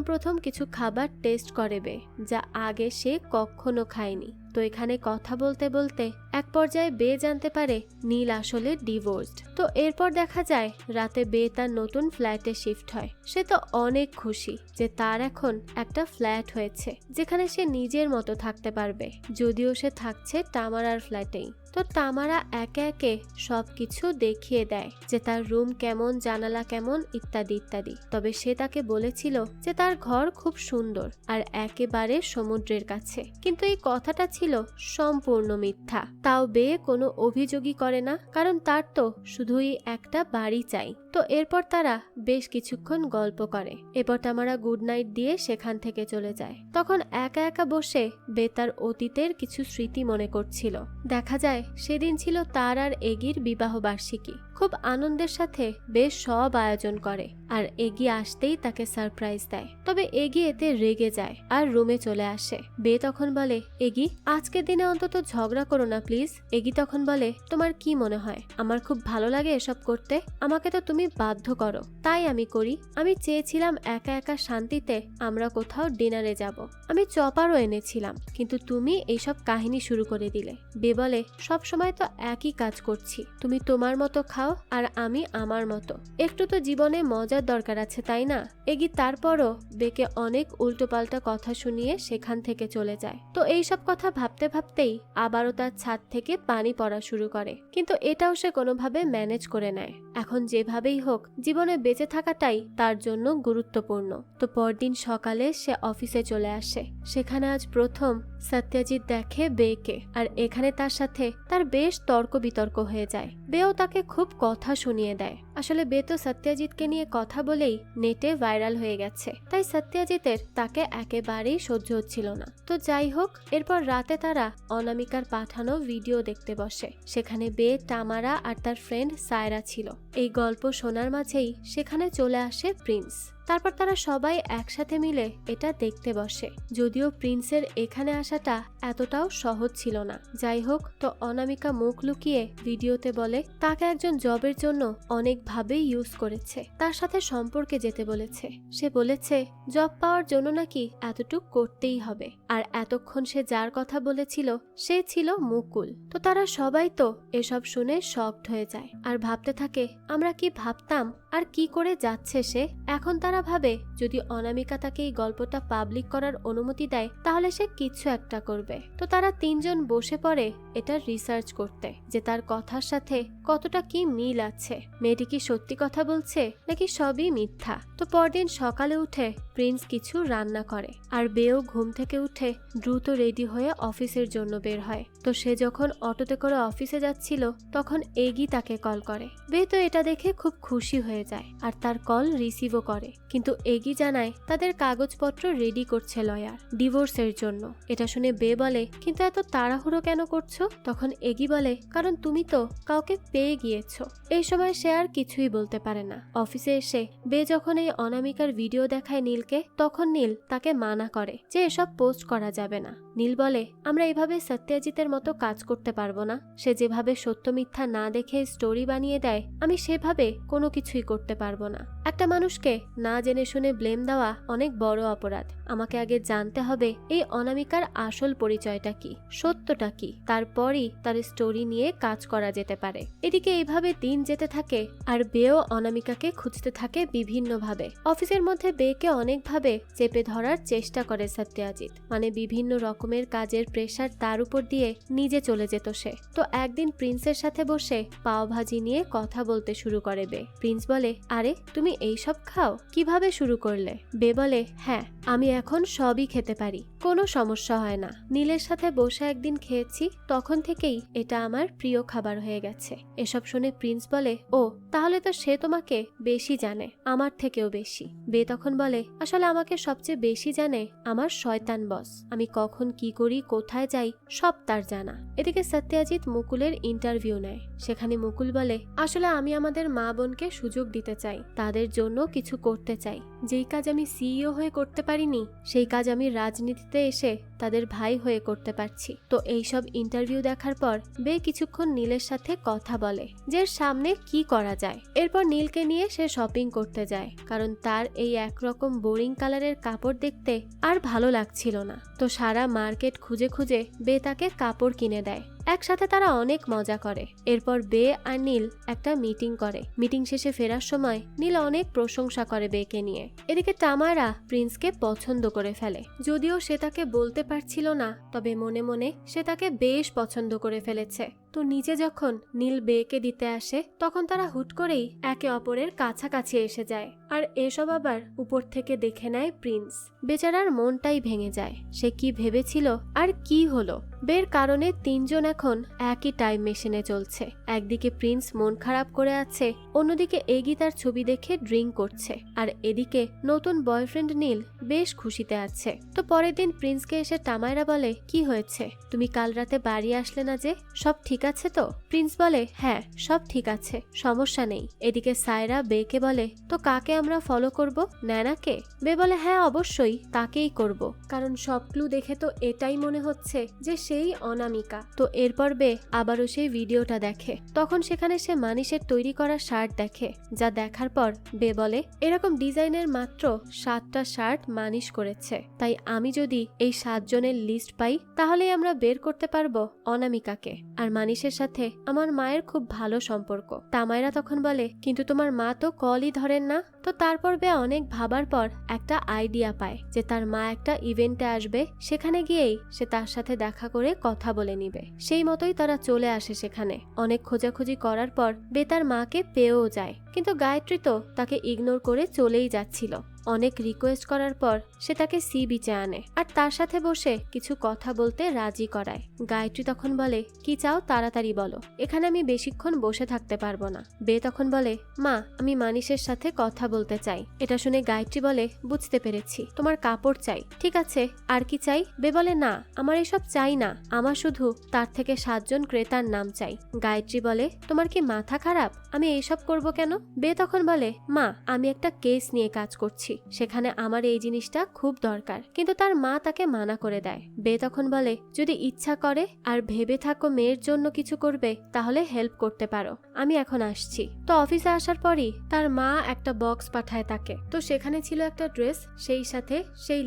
প্রথম কিছু খাবার টেস্ট করে বে, যা আগে সে কখনো খায়নি। তো এখানে কথা বলতে বলতে এক পর্যায়ে বে জানতে পারে নীল আসলে ডিভোর্সড। তো এরপর দেখা যায় রাতে বে তার নতুন ফ্ল্যাটে শিফট হয়। সে তো অনেক খুশি যে তার এখন একটা ফ্ল্যাট হয়েছে যেখানে সে নিজের মতো থাকতে পারবে, যদিও সে থাকছে তামারার ফ্ল্যাটেই। তো তামারা একে একে সবকিছু দেখিয়ে দেয় যে তার রুম কেমন, জানালা কেমন, ইত্যাদি ইত্যাদি। তবে সে তাকে বলেছিল যে তার ঘর খুব সুন্দর আর একেবারে সমুদ্রের কাছে, কিন্তু এই কথাটা ছিল সম্পূর্ণ মিথ্যা। তাও বে কোনো অভিযোগই করে না, কারণ তার তো শুধুই একটা বাড়ি চাই। তো এরপর তারা বেশ কিছুক্ষণ গল্প করে। এরপর তামারা গুড নাইট দিয়ে সেখান থেকে চলে যায়। তখন একা একা বসে বে তার অতীতের কিছু স্মৃতি মনে করছিল। দেখা যায় সেদিন ছিল তার আর এগির বিবাহ বার্ষিকী। খুব আনন্দের সাথে বেশ সব আয়োজন করে আর এগি আসতেই তাকে সারপ্রাইজ দেয়। তবে এগি এতে রেগে যায় আর রুমে চলে আসে। বে তখন বলে, এগি আজকের দিনে অন্তত ঝগড়া করো না প্লিজ। এগি তখন বলে, তোমার কি মনে হয় আমার খুব ভালো লাগে এসব করতে? আমাকে তো তুমি বাধ্য করো, তাই আমি করি। আমি চেয়েছিলাম একা একা শান্তিতে আমরা কোথাও ডিনারে যাব। আমি চপারও এনেছিলাম, কিন্তু তুমি এইসব কাহিনী শুরু করে দিলে। বে বলে, সব সময় তো একই কাজ করছি, তুমি তোমার মতো খাও আর আমি আমার মতো। একটু তো জীবনে মজার দরকার আছে, তাই না? এগি তারপরও বেকে অনেক উল্টোপাল্টা কথা শুনিয়ে সেখান থেকে চলে যায়। তো এইসব কথা ভাবতে ভাবতেই আবারও তার ছাদ থেকে পানি পড়া শুরু করে, কিন্তু এটাও সে কোনোভাবে ম্যানেজ করে নেয়। এখন যেভাবেই হোক জীবনে বেঁচে থাকাটাই তার জন্য গুরুত্বপূর্ণ। তো পরদিন সকালে সে অফিসে চলে আসে। সেখানে আজ প্রথম সত্যজিৎ দেখে বেকে, আর এখানে তার সাথে তার বেশ তর্ক বিতর্ক হয়ে যায়। বেও তাকে খুব কথা শুনিয়ে দেয়। আসলে বে তো সত্যজিৎকে নিয়ে কথা বলেই নেটে ভাইরাল হয়ে গেছে, তাই সত্যজিতের তাকে একেবারেই সহ্য হচ্ছিল না। তো যাই হোক, এরপর রাতে তারা অনামিকার পাঠানো ভিডিও দেখতে বসে। সেখানে বে, তামারা আর তার ফ্রেন্ড সায়রা ছিল। এই গল্প শোনার মাঝেই সেখানে চলে আসে প্রিন্স। তারপর তারা সবাই একসাথে মিলে এটা দেখতে বসে। যদিও প্রিন্সের এখানে আসাটা এতটাও সহজ ছিল না। যাই হোক, তো অনামিকা মুখ লুকিয়ে ভিডিওতে বলে তাকে একজন জবের জন্য অনেকভাবে ইউজ করেছে, তার সাথে সম্পর্কে যেতে বলেছে। সে বলেছে জব পাওয়ার জন্য নাকি এতটুক করতেই হবে, আর এতক্ষণ সে যার কথা বলেছিল সে ছিল মুকুল। তো তারা সবাই তো এসব শুনে শকড হয়ে যায় আর ভাবতে থাকে আমরা কি ভাবতাম আর কি করে যাচ্ছে সে। এখন তারা ভাবে যদি অনামিকা তাকে এই গল্পটা পাবলিক করার অনুমতি দেয় তাহলে সে কিছু একটা করবে। তো তারা তিনজন বসে পড়ে এটা রিসার্চ করতে যে তার কথার সাথে কতটা কি মিল আছে, মেয়েটি কি সত্যি কথা বলছে নাকি সবই মিথ্যা। তো পরদিন সকালে উঠে প্রিন্স কিছু রান্না করে আর বেও ঘুম থেকে উঠে দ্রুত রেডি হয়ে অফিসের জন্য বের হয়। তো সে যখন অটোতে করে অফিসে যাচ্ছিল তখন এগি তাকে কল করে। বে তো এটা দেখে খুব খুশি হয়ে যায় আর তার কল রিসিভও করে, কিন্তু এগি জানায় তাদের কাগজপত্র রেডি করছে লয়ার ডিভোর্সের জন্য। এটা শুনে বে বলে, কিন্তু এত তাড়াহুড়ো কেন করছো? তখন এগি বলে, কারণ তুমি তো কাউকে পেয়ে গিয়েছো। এই সময় সে আর কিছুই বলতে পারে না। অফিসে এসে বে যখন এই অনামিকার ভিডিও দেখায় নীলকে, তখন নীল তাকে মানা করে যে এসব পোস্ট করা যাবে না। নীল বলে, আমরা এভাবে সত্যজিতের মতো কাজ করতে পারবো না। সে যেভাবে সত্য মিথ্যা না দেখে স্টোরি বানিয়ে দেয়, আমি সেভাবে কোনো কিছুই করতে পারবো না। একটা মানুষকে না জেনে শুনে ব্লেম দেওয়া অনেক বড় অপরাধ। আমাকে আগে জানতে হবে এই অনামিকার আসল পরিচয়টা কি, সত্যটা কি, তারপরই তার স্টোরি নিয়ে কাজ করা যেতে পারে। এদিকে এইভাবে দিন যেতে থাকে আর বেও অনামিকাকে খুঁজতে থাকে বিভিন্নভাবে। অফিসের মধ্যে বেকে অনেকভাবে চেপে ধরার চেষ্টা করে সত্যজিৎ, মানে বিভিন্ন রকমের কাজের প্রেসার তার উপর দিয়ে নিজে চলে যেত সে। তো একদিন প্রিন্সের সাথে বসে পাও ভাজি নিয়ে কথা বলতে শুরু করে বে। প্রিন্স বলে, আরে তুমি এইসব খাও, কিভাবে শুরু করলে? বে বলে, হ্যাঁ আমি এখন সবই খেতে পারি, কোনো সমস্যা হয় না। নীলের সাথে বসে একদিন খেয়েছি, তখন থেকেই এটা আমার প্রিয় খাবার হয়ে গেছে। এসব শুনে প্রিন্স বলে, ও তাহলে তো সে তোমাকে বেশি জানে, আমার থেকেও বেশি। বে তখন বলে, আসলে আমাকে সবচেয়ে বেশি জানে আমার শয়তান বস। আমি কখন কি করি, কোথায় যাই, সব তার জানা। এদিকে সত্যজিৎ মুকুলের ইন্টারভিউ নেয়। সেখানে মুকুল বলে, আসলে আমি আমাদের মা বোনকে সুযোগ দিতে চাই, তাদের জন্য কিছু করতে চাই। যেই কাজ আমি সিইও হয়ে করতে পারিনি সেই কাজ আমি রাজনীতিতে এসে তাদের ভাই হয়ে করতে পারছি। তো এইসব ইন্টারভিউ দেখার পর বে কিছুক্ষণ নীলের সাথে কথা বলে যে সামনে কি করা যায়। এরপর নীলকে নিয়ে সে শপিং করতে যায়, কারণ তার এই একরকম বোরিং কালারের কাপড় দেখতে আর ভালো লাগছিল না। তো সারা মার্কেট খুঁজে খুঁজে বে তাকে কাপড় কিনে দেয়। একসাথে তারা অনেক মজা করে। এরপর বে আর নীল একটা মিটিং করে। মিটিং শেষে ফেরার সময় নীল অনেক প্রশংসা করে বেকে নিয়ে। এদিকে তামারা প্রিন্সকে পছন্দ করে ফেলে, যদিও সে তাকে বলতে পারছিল না, তবে মনে মনে সে তাকে বেশ পছন্দ করে ফেলেছে। তো নিচে যখন নীল বেকে দিতে আসে তখন তারা হুট করেই একে অপরের কাছাকাছি এসে যায়। আর এসব আবার উপর থেকে দেখে নেয় প্রিন্স। বেচারার মনটাই ভেঙে যায়। সে কি ভেবেছিল আর কি হলো। বের কারণে তিনজন এখন একই টাইম মেশিনে চলছে। একদিকে প্রিন্স মন খারাপ করে আছে, অন্যদিকে এগি তার ছবি দেখে ড্রিঙ্ক করছে, আর এদিকে নতুন বয়ফ্রেন্ড নীল বেশ খুশিতে আছে। তো পরের দিন প্রিন্সকে এসে তামায়রা বলে, কি হয়েছে, তুমি কাল রাতে বাড়ি আসলে না যে, সব ঠিক আছে তো? প্রিন্স বলে, হ্যাঁ সব ঠিক আছে, সমস্যা নেই। এদিকে সায়রা বেকে বলে, তো কাকে আমরা ফলো করব, ন্যানাকে? বে বলে, হ্যাঁ অবশ্যই তাকেই করব, কারণ সব ক্লু দেখে তো এটাই মনে হচ্ছে যে সেই অনামিকা। তো এরপর বে আবারও সেই ভিডিওটা দেখে। তখন সেখানে সে মানিশের তৈরি করা শার্ট দেখে, যা দেখার পর বে বলে, এরকম ডিজাইনের মাত্র 7টা শার্ট মানিশ করেছে, তাই আমি যদি এই 7 জনের লিস্ট পাই তাহলেই আমরা বের করতে পারবো অনামিকাকে। আর মানিশের সাথে আমার মায়ের খুব ভালো সম্পর্ক। তামায়রা তখন বলে, কিন্তু তোমার মা তো কলই ধরেন না। তো তারপর বে অনেক ভাবার পর একটা আইডিয়া পায় যে তার মা একটা ইভেন্টে আসবে, সেখানে গিয়েই সে তার সাথে দেখা করে কথা বলে নিবে। সেই মতোই তারা চলে আসে সেখানে। অনেক খোঁজাখুঁজি করার পর বে তার মাকে পেয়েও যায়, কিন্তু গায়ত্রী তো তাকে ইগনোর করে চলেই যাচ্ছিল। অনেক রিকোয়েস্ট করার পর সে তাকে সি বিচে আনে আর তার সাথে বসে কিছু কথা বলতে রাজি করায়। গায়ত্রী তখন বলে, কি চাও তাড়াতাড়ি বলো, এখানে আমি বেশিক্ষণ বসে থাকতে পারবো না। বে তখন বলে, মা আমি মানিশের সাথে কথা বলতে চাই। এটা শুনে গায়ত্রী বলে, বুঝতে পেরেছি, তোমার কাপড় চাই, ঠিক আছে আর কি চাই? বে বলে, না আমার এসব চাই না, আমার শুধু তার থেকে 7 জন ক্রেতার নাম চাই। গায়ত্রী বলে, তোমার কি মাথা খারাপ, আমি এইসব করব কেন? বে তখন বলে, মা আমি একটা কেস নিয়ে কাজ করছি, সেখানে আমার এই জিনিসটা খুব দরকার, কিন্তু তার মা তাকে মানা করে দেয়। বে তখন বলে, যদি ইচ্ছা করে আর ভেবে থাকো মেয়ের জন্য কিছু করবে তাহলে হেল্প করতে পারো, আমি এখন আসছি। তো অফিসে আসার পরই তার মা একটা বক্স পাঠায় তাকে। তো সেখানে ছিল একটা ড্রেস, সেই সাথে সেই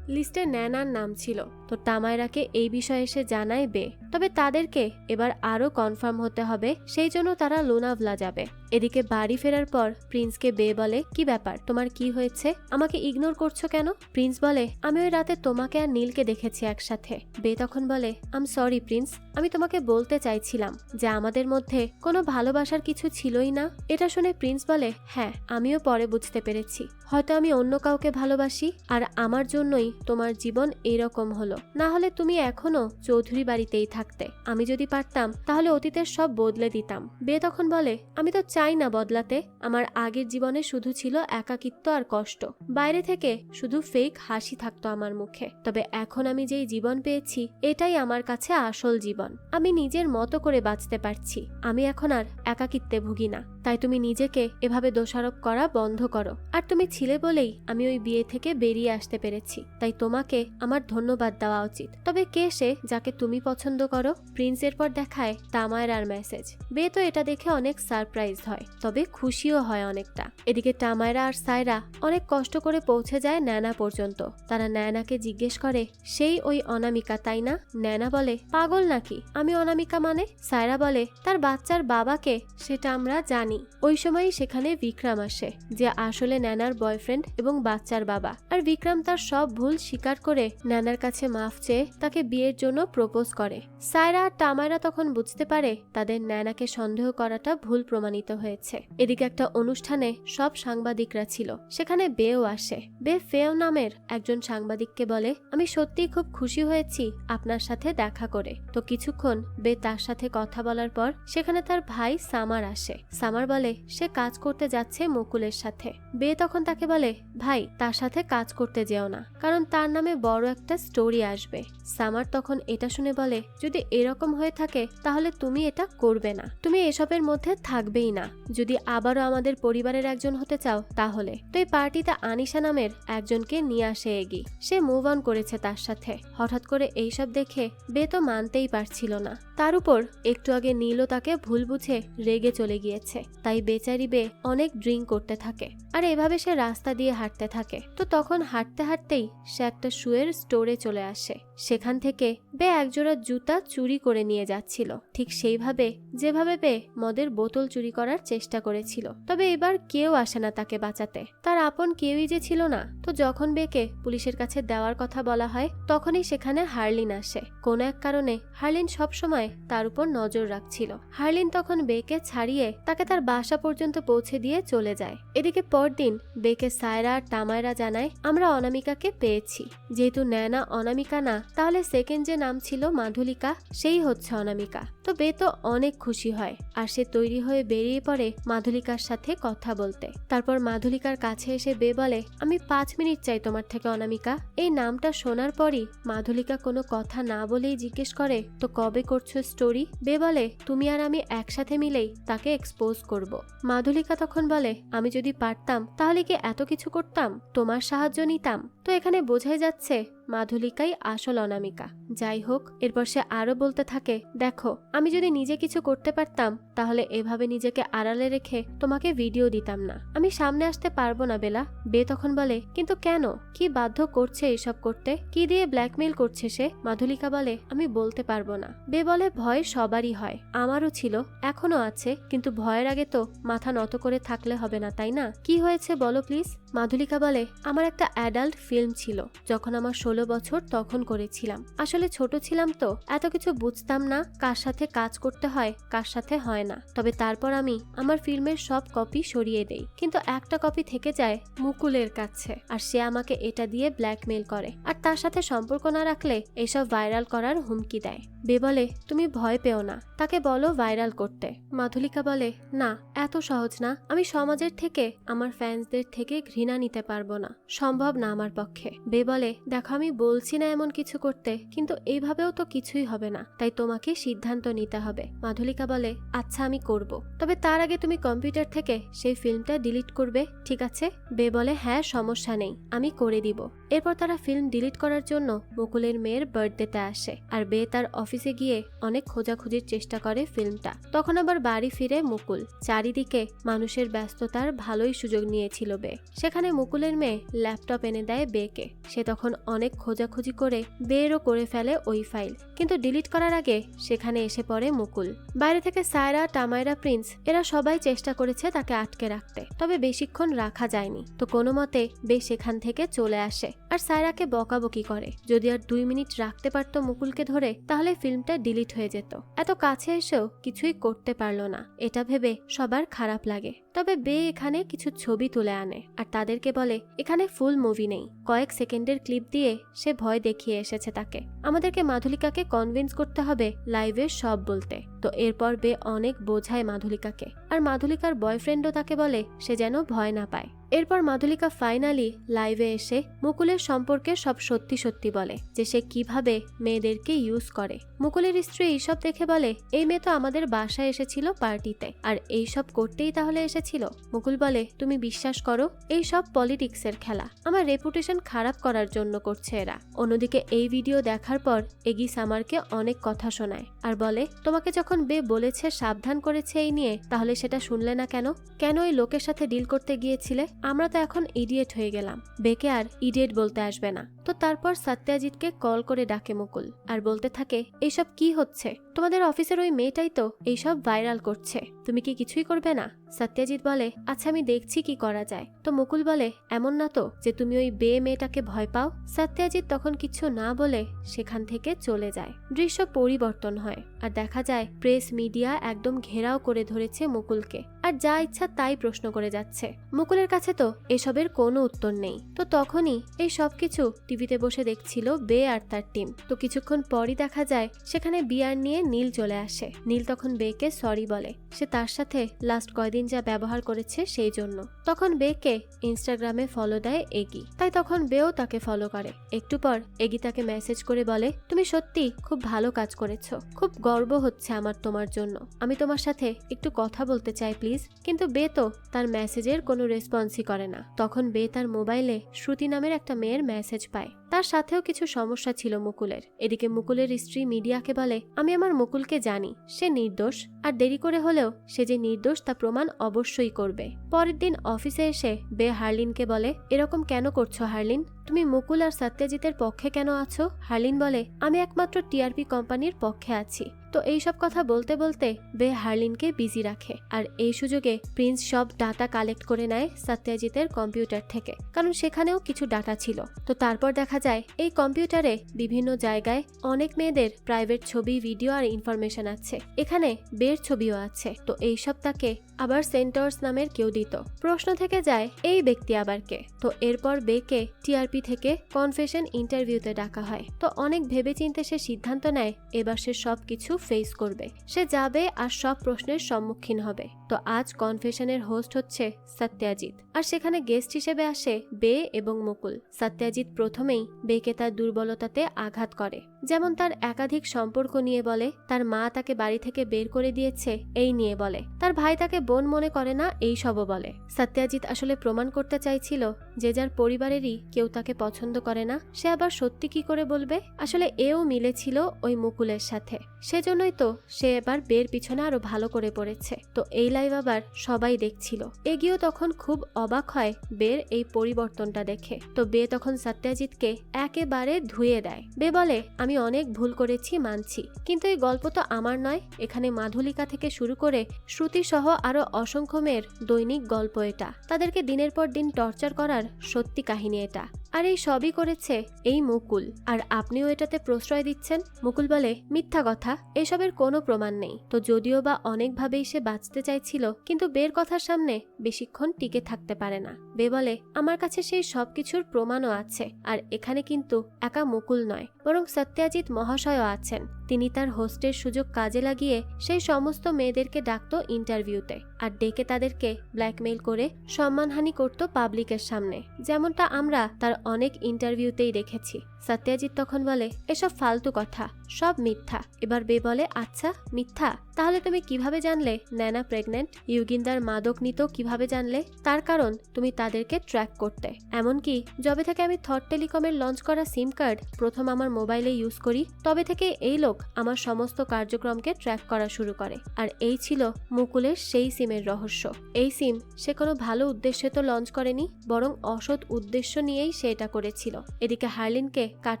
লিস্টে ন্যানার নাম ছিল। তো তামায়রাকে এই বিষয়ে এসে জানায় বে, তবে তাদেরকে এবার আরো কনফার্ম হতে হবে, সেই জন্য তারা লোনাভলা যাবে। এদিকে বাড়ি ফেরার পর প্রিন্সকে বে বলে, কি ব্যাপার, তোমার কি হয়েছে, আমাকে ইগনোর করছো কেন? প্রিন্স বলে, আমি ওই রাতে তোমাকে আর নীলকে দেখেছি একসাথে। বে তখন বলে, আম সরি প্রিন্স, আমি তোমাকে বলতে চাইছিলাম যে আমাদের মধ্যে কোনো ভালোবাসার কিছু ছিলই না। এটা শুনে প্রিন্স বলে, হ্যাঁ আমিও পরে বুঝতে পেরেছি, হয়তো আমি অন্য কাউকে ভালোবাসি আর আমার জন্যই তোমার জীবন এরকম হলো, না হলে তুমি এখনো চৌধুরী বাড়িতেই থাকতে। আমি যদি পারতাম তাহলে অতীতের সব বদলে দিতাম। বে তখন বলে, আমি তো চাই না বদলাতে, আমার আগের জীবনে শুধু ছিল একাকিত্ব আর কষ্ট, বাইরে থেকে শুধু ফেক হাসি থাকতো আমার মুখে, তবে এখন আমি যেই জীবন পেয়েছি এটাই আমার কাছে আসল জীবন, আমি নিজের মতো করে বাঁচতে পারছি, আমি এখন আর একাকিত্বে ভুগি না। তাই তুমি নিজেকে এভাবে দোষারোপ করা বন্ধ করো, আর তুমি ছিলে বলেই আমি ওই বিয়ে থেকে বেরিয়ে আসতে পেরেছি, তাই তোমাকে আমার ধন্যবাদ দেওয়া উচিত। তবে কে সে যাকে তুমি পছন্দ করো? প্রিন্স এরপর দেখায় তামায়রার মেসেজ। বে তো এটা দেখে অনেক সারপ্রাইজ হয়, তবে খুশিও হয় অনেকটা। এদিকে তামায়রা আর সায়রা অনেক কষ্ট করে পৌঁছে যায় ন্যানা পর্যন্ত। তারা ন্যানাকে জিজ্ঞেস করে, সেই ওই অনামিকা তাই না? ন্যানা বলে, পাগল নাকি, আমি অনামিকা মানে? সায়রা বলে, তার বাচ্চার বাবাকে সেটা আমরা জানি। ওই সময়ই সেখানে বিক্রম আসে, যে আসলে ন্যানার বয়ফ্রেন্ড এবং বাচ্চার বাবা। আর বিক্রম তার সব ভুল স্বীকার করে ন্যানার কাছে মাফ চেয়ে তাকে বিয়ের জন্য প্রপোজ করে। সায়রা আর তামায়রা তখন বুঝতে পারে তাদের ন্যানাকে সন্দেহ করাটা ভুল প্রমাণিত হয়েছে। এদিকে একটা অনুষ্ঠানে সব সাংবাদিকরা ছিল, সেখানে বেও আসে। বে ফেও নামের একজন সাংবাদিককে বলে, আমি সত্যিই খুব খুশি হয়েছি আপনার সাথে দেখা করে। তো কিছুক্ষণ বে তার সাথে কথা বলার পর সেখানে তার ভাই সামার আসে। সামার বলে সে কাজ করতে যাচ্ছে মুকুলের সাথে। বে তখন তাকে বলে, ভাই তার সাথে কাজ করতে যেও না, কারণ তার নামে বড় একটা স্টোরি আসবে। সামার তখন এটা শুনে বলে, যদি এরকম হয়ে থাকে তাহলে তুমি এটা করবে না, তুমি এসবের মধ্যে থাকবেই না। যদি আবারও আমাদের পরিবারের একজন হতে চাও তাহলে। তো এই পার্টিতে আনিশা নামের একজনকে নিয়ে আসে এগি। সে মুভ অন করেছে তার সাথে। হঠাৎ করে এইসব দেখে বে তো মানতেই পারছিল না। তার উপর একটু আগে নীলও তাকে ভুল বুঝে রেগে চলে গিয়েছে। তাই বেচারি বে অনেক ড্রিঙ্ক করতে থাকে আর এভাবে সে রাস্তা দিয়ে হাঁটতে থাকে। তো তখন হাঁটতে হাঁটতেই সে একটা শুয়ের স্টোরে চলে আসে। সেখান থেকে বে একজোড়া জুতা চুরি করে নিয়ে যাচ্ছিল, ঠিক সেইভাবে যেভাবে বে মদের বোতল চুরি করার চেষ্টা করেছিল। তবে এবার কেউ আসে না তাকে বাঁচাতে, তার আপন কেউই যে ছিল না। তো যখন বেকে পুলিশের কাছে দেওয়ার কথা বলা হয় তখনই সেখানে হার্লিন আসে। কোনো এক কারণে হার্লিন সবসময় তার উপর নজর রাখছিল। হার্লিন তখন বেকে ছাড়িয়ে তাকে তার বাসা পর্যন্ত পৌঁছে দিয়ে চলে যায়। এদিকে পরদিন বেকে সায়রা আর তামায়রা জানায়, আমরা অনামিকাকে পেয়েছি। যেহেতু ন্যানা অনামিকা না, তাহলে সেকেন্ড যে নাম ছিল মাধুলিকা, সেই হচ্ছে অনামিকা। তো বে তো অনেক খুশি হয় আর সে তৈরি হয়ে বেরিয়ে পড়ে মাধুলিকার সাথে কথা বলতে। তারপর মাধুলিকার কাছে এসে বে বলে, আমি 5 মিনিট চাই তোমার থেকে অনামিকা। এই নামটা শোনার পরই মাধুলিকা কোনো কথা না বলেই জিজ্ঞেস করে, তো কবে করছো স্টোরি? বে বলে, তুমি আর আমি একসাথে মিলেই তাকে এক্সপোজ করব। মাধুলিকা তখন বলে, আমি যদি পারতাম তাহলে কি এত কিছু করতাম, তোমার সাহায্য নিতাম। তো এখানে বোঝাই যাচ্ছে মাধুলিকাই আসল অনামিকা। যাই হোক, এরপর সে আরো বলতে থাকে, দেখো আমি যদি নিজে কিছু করতে পারতাম তাহলে এভাবে নিজেকে আড়ালে রেখে তোমাকে ভিডিও দিতাম না। আমি সামনে আসতে পারবো না বেলা। বে তখন বলে, কিন্তু কেন, কি বাধ্য করছে এসব করতে, কি দিয়ে ব্ল্যাকমেইল করছে সে? মাধুলিকা বলে, আমি বলতে পারবো না। বে বলে, ভয় সবারই হয়, আমারও ছিল, এখনো আছে, কিন্তু ভয়ের আগে তো মাথা নত করে থাকলে হবে না, তাই না? কি হয়েছে বলো প্লিজ। মাধুলিকা বলে, আমার একটা অ্যাডাল্ট ফিল্ম ছিল, যখন আমার 16 বছর তখন করেছিলাম। আসলে ছোট ছিলাম তো এত কিছু বুঝতাম না, কার সাথে কাজ করতে হয় কার সাথে হয় না। তবে তারপর আমি আমার ফিল্মের সব কপি সরিয়ে দেই, কিন্তু একটা কপি থেকে যায় মুকুলের কাছে, আর সে আমাকে এটা দিয়ে ব্ল্যাকমেইল করে আর তার সাথে সম্পর্ক না রাখলে এসব ভাইরাল করার হুমকি দেয়। বে বলে, তুমি ভয় পেও না, তাকে বলো ভাইরাল করতে। মাধুলিকা বলে, না এত সহজ না, আমি সমাজের থেকে আমার ফ্যান্সদের থেকে ঘৃণা নিতে পারবো না, সম্ভব না আমার পক্ষে। বে বলে, দেখো আমি বলছি না এমন কিছু করতে, কিন্তু এইভাবেও তো কিছুই হবে না, তাই তোমাকে সিদ্ধান্ত নিতে হবে। মাধুলিকা বলে, আচ্ছা আমি করব, তবে তার আগে তুমি কম্পিউটার থেকে সেই ফিল্মটা ডিলিট করবে, ঠিক আছে? বে বলে, হ্যাঁ সমস্যা নেই, আমি করে দিব। এরপর তারা ফিল্ম ডিলিট করার জন্য মুকুলের মেয়ের বার্থডেতে আসে আর বে তার অফিসে গিয়ে অনেক খোঁজাখুঁজির চেষ্টা করে ফিল্মটা। তখন আবার বাড়ি ফিরে মুকুল। চারিদিকে মানুষের ব্যস্ততার ভালোই সুযোগ নিয়েছিল বে। সেখানে মুকুলের মেয়ে ল্যাপটপ এনে দেয় বেকে। সে তখন অনেক খোঁজাখুঁজি করে বেরও করে ফেলে ওই ফাইল, কিন্তু ডিলিট করার আগে সেখানে এসে পড়ে মুকুল। বাইরে থেকে সায়রা, তামায়রা, প্রিন্স এরা সবাই চেষ্টা করেছে তাকে আটকে রাখতে, তবে বেশিক্ষণ রাখা যায়নি। তো কোনো মতে বে সেখান থেকে চলে আসে আর সায়রাকে বকাবকি করে। যদি আর 2 মিনিট রাখতে পারতো মুকুলকে ধরে তাহলে ফিল্মটা ডিলিট হয়ে যেত। এত কাছে এসেও কিছুই করতে পারলো না, এটা ভেবে সবার খারাপ লাগে। তবে বে এখানে কিছু ছবি তুলে আনে আর তাদেরকে বলে, এখানে ফুল মুভি নেই, কয়েক সেকেন্ডের ক্লিপ দিয়ে সে ভয় দেখিয়ে এসেছে তাকে। আমাদেরকে মাধুলিকাকে কনভিন্স করতে হবে লাইভে সব বলতে। তো এরপর বে অনেক বোঝায় মাধুলিকাকে, আর মাধুলিকার বয়ফ্রেন্ডও তাকে বলে সে যেন ভয় না পায়। এরপর মাধুলিকা ফাইনালি লাইভে এসে মুকুলের সম্পর্কে সব সত্যি সত্যি বলে, যে সে কিভাবে মেয়েদেরকে ইউজ করে। মুকুলের স্ত্রী এইসব দেখে বলে, এই মেয়ে তো আমাদের বাসায় এসেছিল পার্টিতে, আর এইসব করতেই তাহলে এসেছিল। মুকুল বলে, তুমি বিশ্বাস করো এই সব পলিটিক্সের খেলা, আমার রেপুটেশন খারাপ করার জন্য করছে এরা। অন্যদিকে এই ভিডিও দেখার পর এগি সামারকে অনেক কথা শোনায় আর বলে, তোমাকে যখন বে বলেছে, সাবধান করেছে এই নিয়ে, তাহলে সেটা শুনলে না কেন? কেন ওই লোকের সাথে ডিল করতে গিয়েছিলে? আমরা তো এখন ইডিয়েট হয়ে গেলাম, বেকে আর ইডিয়েট বলতে আসবে না। তো তারপর সত্যজিৎকে কল করে ডাকে মুকুল আর বলতে থাকে, এইসব কি হচ্ছে? তোমাদের অফিসের ওই মেয়েটাই তো এইসব ভাইরাল করছে, তুমি কি কিছুই করবে না? সত্যজিৎ বলে, আচ্ছা আমি দেখছি কি করা যায়। তো মুকুল বলে, এমন না তো যে তুমি ওই বে মেয়েটাকে ভয় পাও? সত্যজিৎ তখন কিছু না বলে সেখান থেকে চলে যায়। দৃশ্য পরিবর্তন হয় আর দেখা যায় প্রেস মিডিয়া একদম ঘেরাও করে ধরেছে মুকুলকে আর যা ইচ্ছা তাই প্রশ্ন করে যাচ্ছে। মুকুলের কাছে তো এসবের কোনো উত্তর নেই। তো তখনই এই সবকিছু টিভিতে বসে দেখছিল বে আর তার টিম। তো কিছুক্ষণ পরই দেখা যায় সেখানে বিয়ার নিয়ে নীল চলে আসে। নীল তখন বেকে সরি বলে, সে তার সাথে লাস্ট কয়দিন যা ব্যবহার করেছে সেই জন্য। তখন বেকে ইনস্টাগ্রামে ফলো দেয় এগি, তাই তখন বেও তাকে ফলো করে। একটু পর এগি তাকে মেসেজ করে বলে, তুমি সত্যি খুব ভালো কাজ করেছো, খুব গর্ব হচ্ছে আমার তোমার জন্য, আমি তোমার সাথে একটু কথা বলতে চাই প্লিজ। কিন্তু বে তো তার মেসেজের কোনো রেসপন্সই করে না। তখন বে তার মোবাইলে শ্রুতি নামের একটা মেয়ের মেসেজ পায়। তার সাথেও কিছু সমস্যা ছিল মুকুলের। এদিকে মুকুলের স্ত্রী মিডিয়াকে বলে, আমি আমার মুকুলকে জানি, সে নির্দোষ, আর দেরি করে হলেও সে যে নির্দোষ তা প্রমাণ অবশ্যই করবে। পরের দিন অফিসে এসে বে হার্লিনকে বলে, এরকম কেন করছো হার্লিন, তুমি মুকুল আর সত্যজিতের পক্ষে কেন আছো? হার্লিন বলে, আমি একমাত্র টিআরপি কোম্পানির পক্ষে আছি। তো এইসব কথা বলতে বলতে বে হার্লিনকে বিজি রাখে, আর এই সুযোগে প্রিন্স সব ডাটা কালেক্ট করে নেয় সত্যজিতের কম্পিউটার থেকে, কারণ সেখানেও কিছু ডাটা ছিল। তো তারপর দেখা যায় এই কম্পিউটারে বিভিন্ন জায়গায় অনেক মেয়েদের প্রাইভেট ছবি, ভিডিও আর ইনফরমেশন আছে। এখানে বের ছবিও আছে। তো এইসব তাকে আবার সেন্টার্স নামের কেউ দিত। প্রশ্ন থেকে যায় এই ব্যক্তি আবার কে? তো এরপর বেকে টিআরপি থেকে কনফেশন ইন্টারভিউতে ডাকা হয়। তো অনেক ভেবেচিন্তে সে সিদ্ধান্ত নেয় এবার সে সবকিছু ফেস করবে। সে যাবে আর সব প্রশ্নের সম্মুখীন হবে। তো আজ কনফেশনের হোস্ট হচ্ছে সত্যজিৎ, আর সেখানে গেস্ট হিসেবে আসে বে এবং মুকুল। সত্যজিৎ প্রথমেই বেকে তার দুর্বলতাতে আঘাত করে, যেমন তার একাধিক সম্পর্ক নিয়ে বলে, তার মা তাকে বাড়ি থেকে বের করে দিয়েছে এই নিয়ে বলে, তার ভাই তাকে বোন মনে করে না এই সবও বলে। সত্যজিৎ আসলে প্রমাণ করতে চাইছিল যে যার পরিবারেরই কেউ তাকে পছন্দ করে না সে আবার সত্যি কি করে বলবে। আসলে এও মিলেছিল ওই মুকুলের সাথে, সেজন্যই তো সে এবার বের পিছনে আরো ভালো করে পড়েছে। তো এই লাইভ আবার সবাই দেখছিল। এগিয়েও তখন খুব অবাক হয় বের এই পরিবর্তনটা দেখে। তো বে তখন সত্যজিৎকে একেবারে ধুয়ে দেয়। বে বলে, আমি অনেক ভুল করেছি মানছি, কিন্তু এই গল্প তো আমার নয়, এখানে মাধুলিকা থেকে শুরু করে শ্রুতি সহ আরো অসংখ্য মেয়ের দৈনিক গল্প এটা। তাদেরকে দিনের পর দিন টর্চার করার সত্যি কাহিনী এটা, আর এই সবই করেছে এই মুকুল, আর আপনিও এটাতে প্রশ্রয় দিচ্ছেন। মুকুল বলে, মিথ্যা কথা, এসবের কোনো প্রমাণ নেই। তো যদিও বা অনেকভাবেই সে বাঁচতে চাইছিল, কিন্তু বের কথার সামনে বেশিক্ষণ টিকে থাকতে পারে না। বে বলে, আমার কাছে সেই সবকিছুর প্রমাণও আছে, আর এখানে কিন্তু একা মুকুল নয়, বরং সত্যজিৎ মহাশয়ও আছেন। তিনি তার হোস্টের সুযোগ কাজে লাগিয়ে সেই সমস্ত মেয়েদেরকে ডাকতো ইন্টারভিউতে, আর ডেকে তাদেরকে ব্ল্যাকমেইল করে সম্মানহানি করত পাবলিকের সামনে, যেমনটা আমরা তার অনেক ইন্টারভিউতেই দেখেছি। সত্যজিৎ তখন বলে, এসব ফালতু কথা, সব মিথ্যা। এবার বে বলে, আচ্ছা মিথ্যা, তাহলে তুমি কিভাবে জানলে ন্যানা প্রেগনেন্ট? ইউগিন্দার মাদক নিত কিভাবে জানলে? তার কারণ তুমি তাদেরকে ট্র্যাক করতে। এমনকি যবে থেকে আমি থট টেলিকমের লঞ্চ করা সিম কার্ড প্রথম আমার মোবাইলে ইউজ করি, তবে থেকে এই লোক আমার সমস্ত কার্যক্রমকে ট্র্যাক করা শুরু করে। আর এই ছিল মুকুলের সেই সিমের রহস্য। এই সিম সে কোনো ভালো উদ্দেশ্যে তো লঞ্চ করেনি, বরং অসৎ উদ্দেশ্য নিয়েই সে এটা করেছিল। এদিকে হার্লিনকে কাট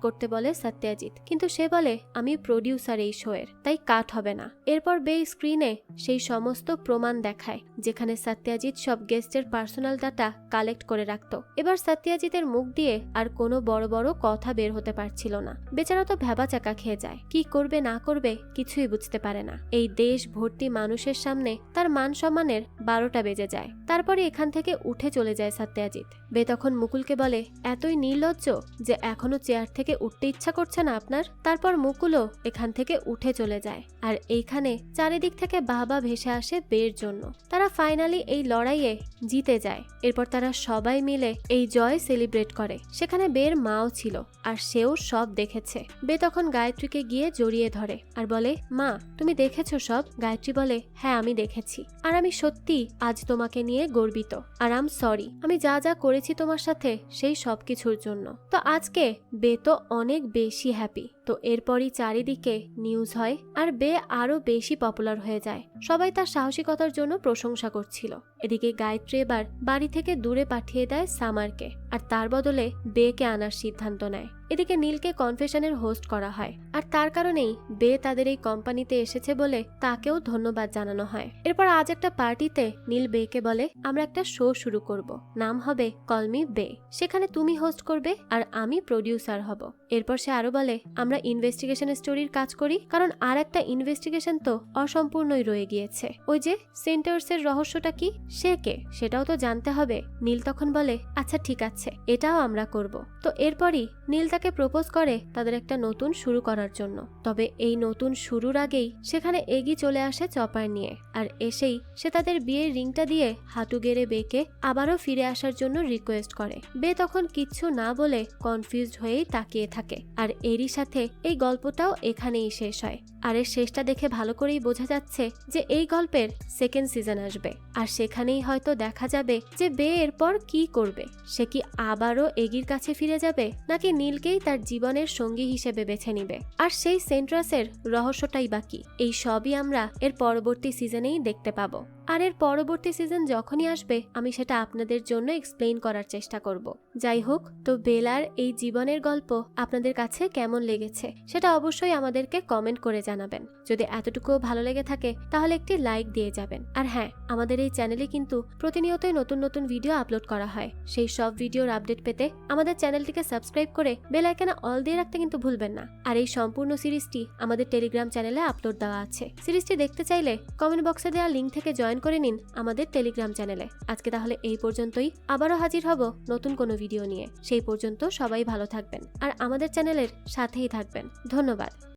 করতে বলে সত্যজিৎ, কিন্তু সে বলে, আমি প্রডিউসার এই শো এর, তাই কাট হবে না। এরপর বে স্ক্রিনে সেই সমস্ত প্রমাণ দেখায় যেখানে সত্যজিৎ সব গেস্টের পার্সোনাল ডাটা কালেক্ট করে রাখতো। এবার সত্যজিতের মুখ দিয়ে আর কোনো বড় বড় কথা বের হতে পারছিল না। বেচারা তো ভ্যাবাচাকা খেয়ে যায়, কি করবে না করবে কিছুই বুঝতে পারে না। এই দেশ ভর্তি মানুষের সামনে তার মান সম্মানের 12টা বেজে যায়। তারপরে এখান থেকে উঠে চলে যায় সত্যজিৎ। বে তখন মুকুলকে বলে, এতই নির্লজ্জ যে এখনো চেয়ার থেকে উঠতে ইচ্ছা করছে না আপনার? তারপর মুকুলও এখান থেকে উঠে চলে যায়, আর এইখানে চারিদিক থেকে বাহবা ভেসে আসে বের জন্য। তারা ফাইনালি এই লড়াইয়ে জিতে যায়। এরপর তারা সবাই মিলে এই জয় সেলিব্রেট করে। সেখানে বের মাও ছিল, আর সেও সব দেখেছে। বে তখন গায়ত্রীকে গিয়ে জড়িয়ে ধরে আর বলে, মা তুমি দেখেছো সব? গায়ত্রী বলে, হ্যাঁ আমি দেখেছি, আর আমি সত্যি আজ তোমাকে নিয়ে গর্বিত, আর আম সরি আমি যা যা করেছি তোমার সাথে সেই সব কিছুর জন্য। তো আজকে বে তো অনেক বেশি হ্যাপি। তো এরপরই চারিদিকে নিউজ হয়, আর বে আরো বেশি পপুলার হয়ে যায়। সবাই তার সাহসিকতার জন্য প্রশংসা করছিল। এদিকে গায়ত্রী এবার বাড়ি থেকে দূরে পাঠিয়ে দেয় সামারকে, আর তার বদলে বেকে আনার সিদ্ধান্ত নেয়। এদিকে নীলকে কনফেশনের হোস্ট করা হয়, আর তার কারণেই বে তাদের এই কোম্পানিতে এসেছে বলে তাকেও ধন্যবাদ জানানো হয়। এরপর আজ একটা পার্টিতে নীল বেকে বলে, আমরা একটা শো শুরু করব, নাম হবে কল মি বে, সেখানে তুমি হোস্ট করবে আর আমি প্রডিউসার হব। এরপর সে আরো বলে, আমরা ইনভেস্টিগেশন স্টোরির কাজ করি, কারণ আর একটা ইনভেস্টিগেশন তো অসম্পূর্ণই রয়ে গিয়েছে। ওই যে সেন্টার্সের রহস্যটা কি, সে কে, সেটাও তো জানতে হবে। নীল তখন বলে, আচ্ছা ঠিক আছে, এটাও আমরা করব। তো এরপরই নীল তাকে প্রপোজ করে তাদের একটা নতুন শুরু করার জন্য। তবে এই নতুন শুরুর আগেই সেখানে এগি চলে আসে চপার নিয়ে, আর এসেই সে তাদের বিয়ের রিংটা দিয়ে হাঁটু গেড়ে বেকে আবারও ফিরে আসার জন্য রিকোয়েস্ট করে। বে তখন কিচ্ছু না বলে কনফিউজড হয়েই তাকিয়ে থাকে। আর এরই সাথে এই গল্পটাও এখানেই শেষ হয়। আর এর শেষটা দেখে ভালো করেই বোঝা যাচ্ছে যে এই গল্পের সেকেন্ড সিজন আসবে, আর সেখানেই হয়তো দেখা যাবে যে বে এরপর কি করবে। সে কি আবারও এগির কাছে ফিরে যাবে, নাকি নীলকেই তার জীবনের সঙ্গী হিসেবে বেছে নিবে, আর সেই সেন্ট্রাসের রহস্যটাই বাকি। এই সবই আমরা এর পরবর্তী সিজনেই দেখতে পাবো। আর এর পরবর্তী সিজন যখনই আসবে আমি সেটা আপনাদের জন্য এক্সপ্লেইন করার চেষ্টা করব। যাই হোক, তো বেলার এই জীবনের গল্প আপনাদের কাছে কেমন লেগেছে সেটা অবশ্যই আমাদেরকে কমেন্ট করে জানাবেন। যদি এতটুকুও ভালো লেগে থাকে তাহলে একটি লাইক দিয়ে যাবেন। আর হ্যাঁ, আমাদের এই চ্যানেলে কিন্তু প্রতিনিয়তই নতুন নতুন ভিডিও আপলোড করা হয়। সেই সব ভিডিওর আপডেট পেতে আমাদের চ্যানেলটিকে সাবস্ক্রাইব করে বেল আইকনে অল দিয়ে রাখতে কিন্তু ভুলবেন না। আর এই সম্পূর্ণ সিরিজটি আমাদের টেলিগ্রাম চ্যানেলে আপলোড দেওয়া আছে। সিরিজটি দেখতে চাইলে কমেন্ট বক্সে দেওয়া লিঙ্ক থেকে জয়েন করে নিন আমাদের টেলিগ্রাম চ্যানেলে। আজকে তাহলে এই পর্যন্তই, আবারও হাজির হব নতুন কোনো ভিডিও নিয়ে। সেই পর্যন্ত সবাই ভালো থাকবেন আর আমাদের চ্যানেলের সাথেই থাকবেন। ধন্যবাদ।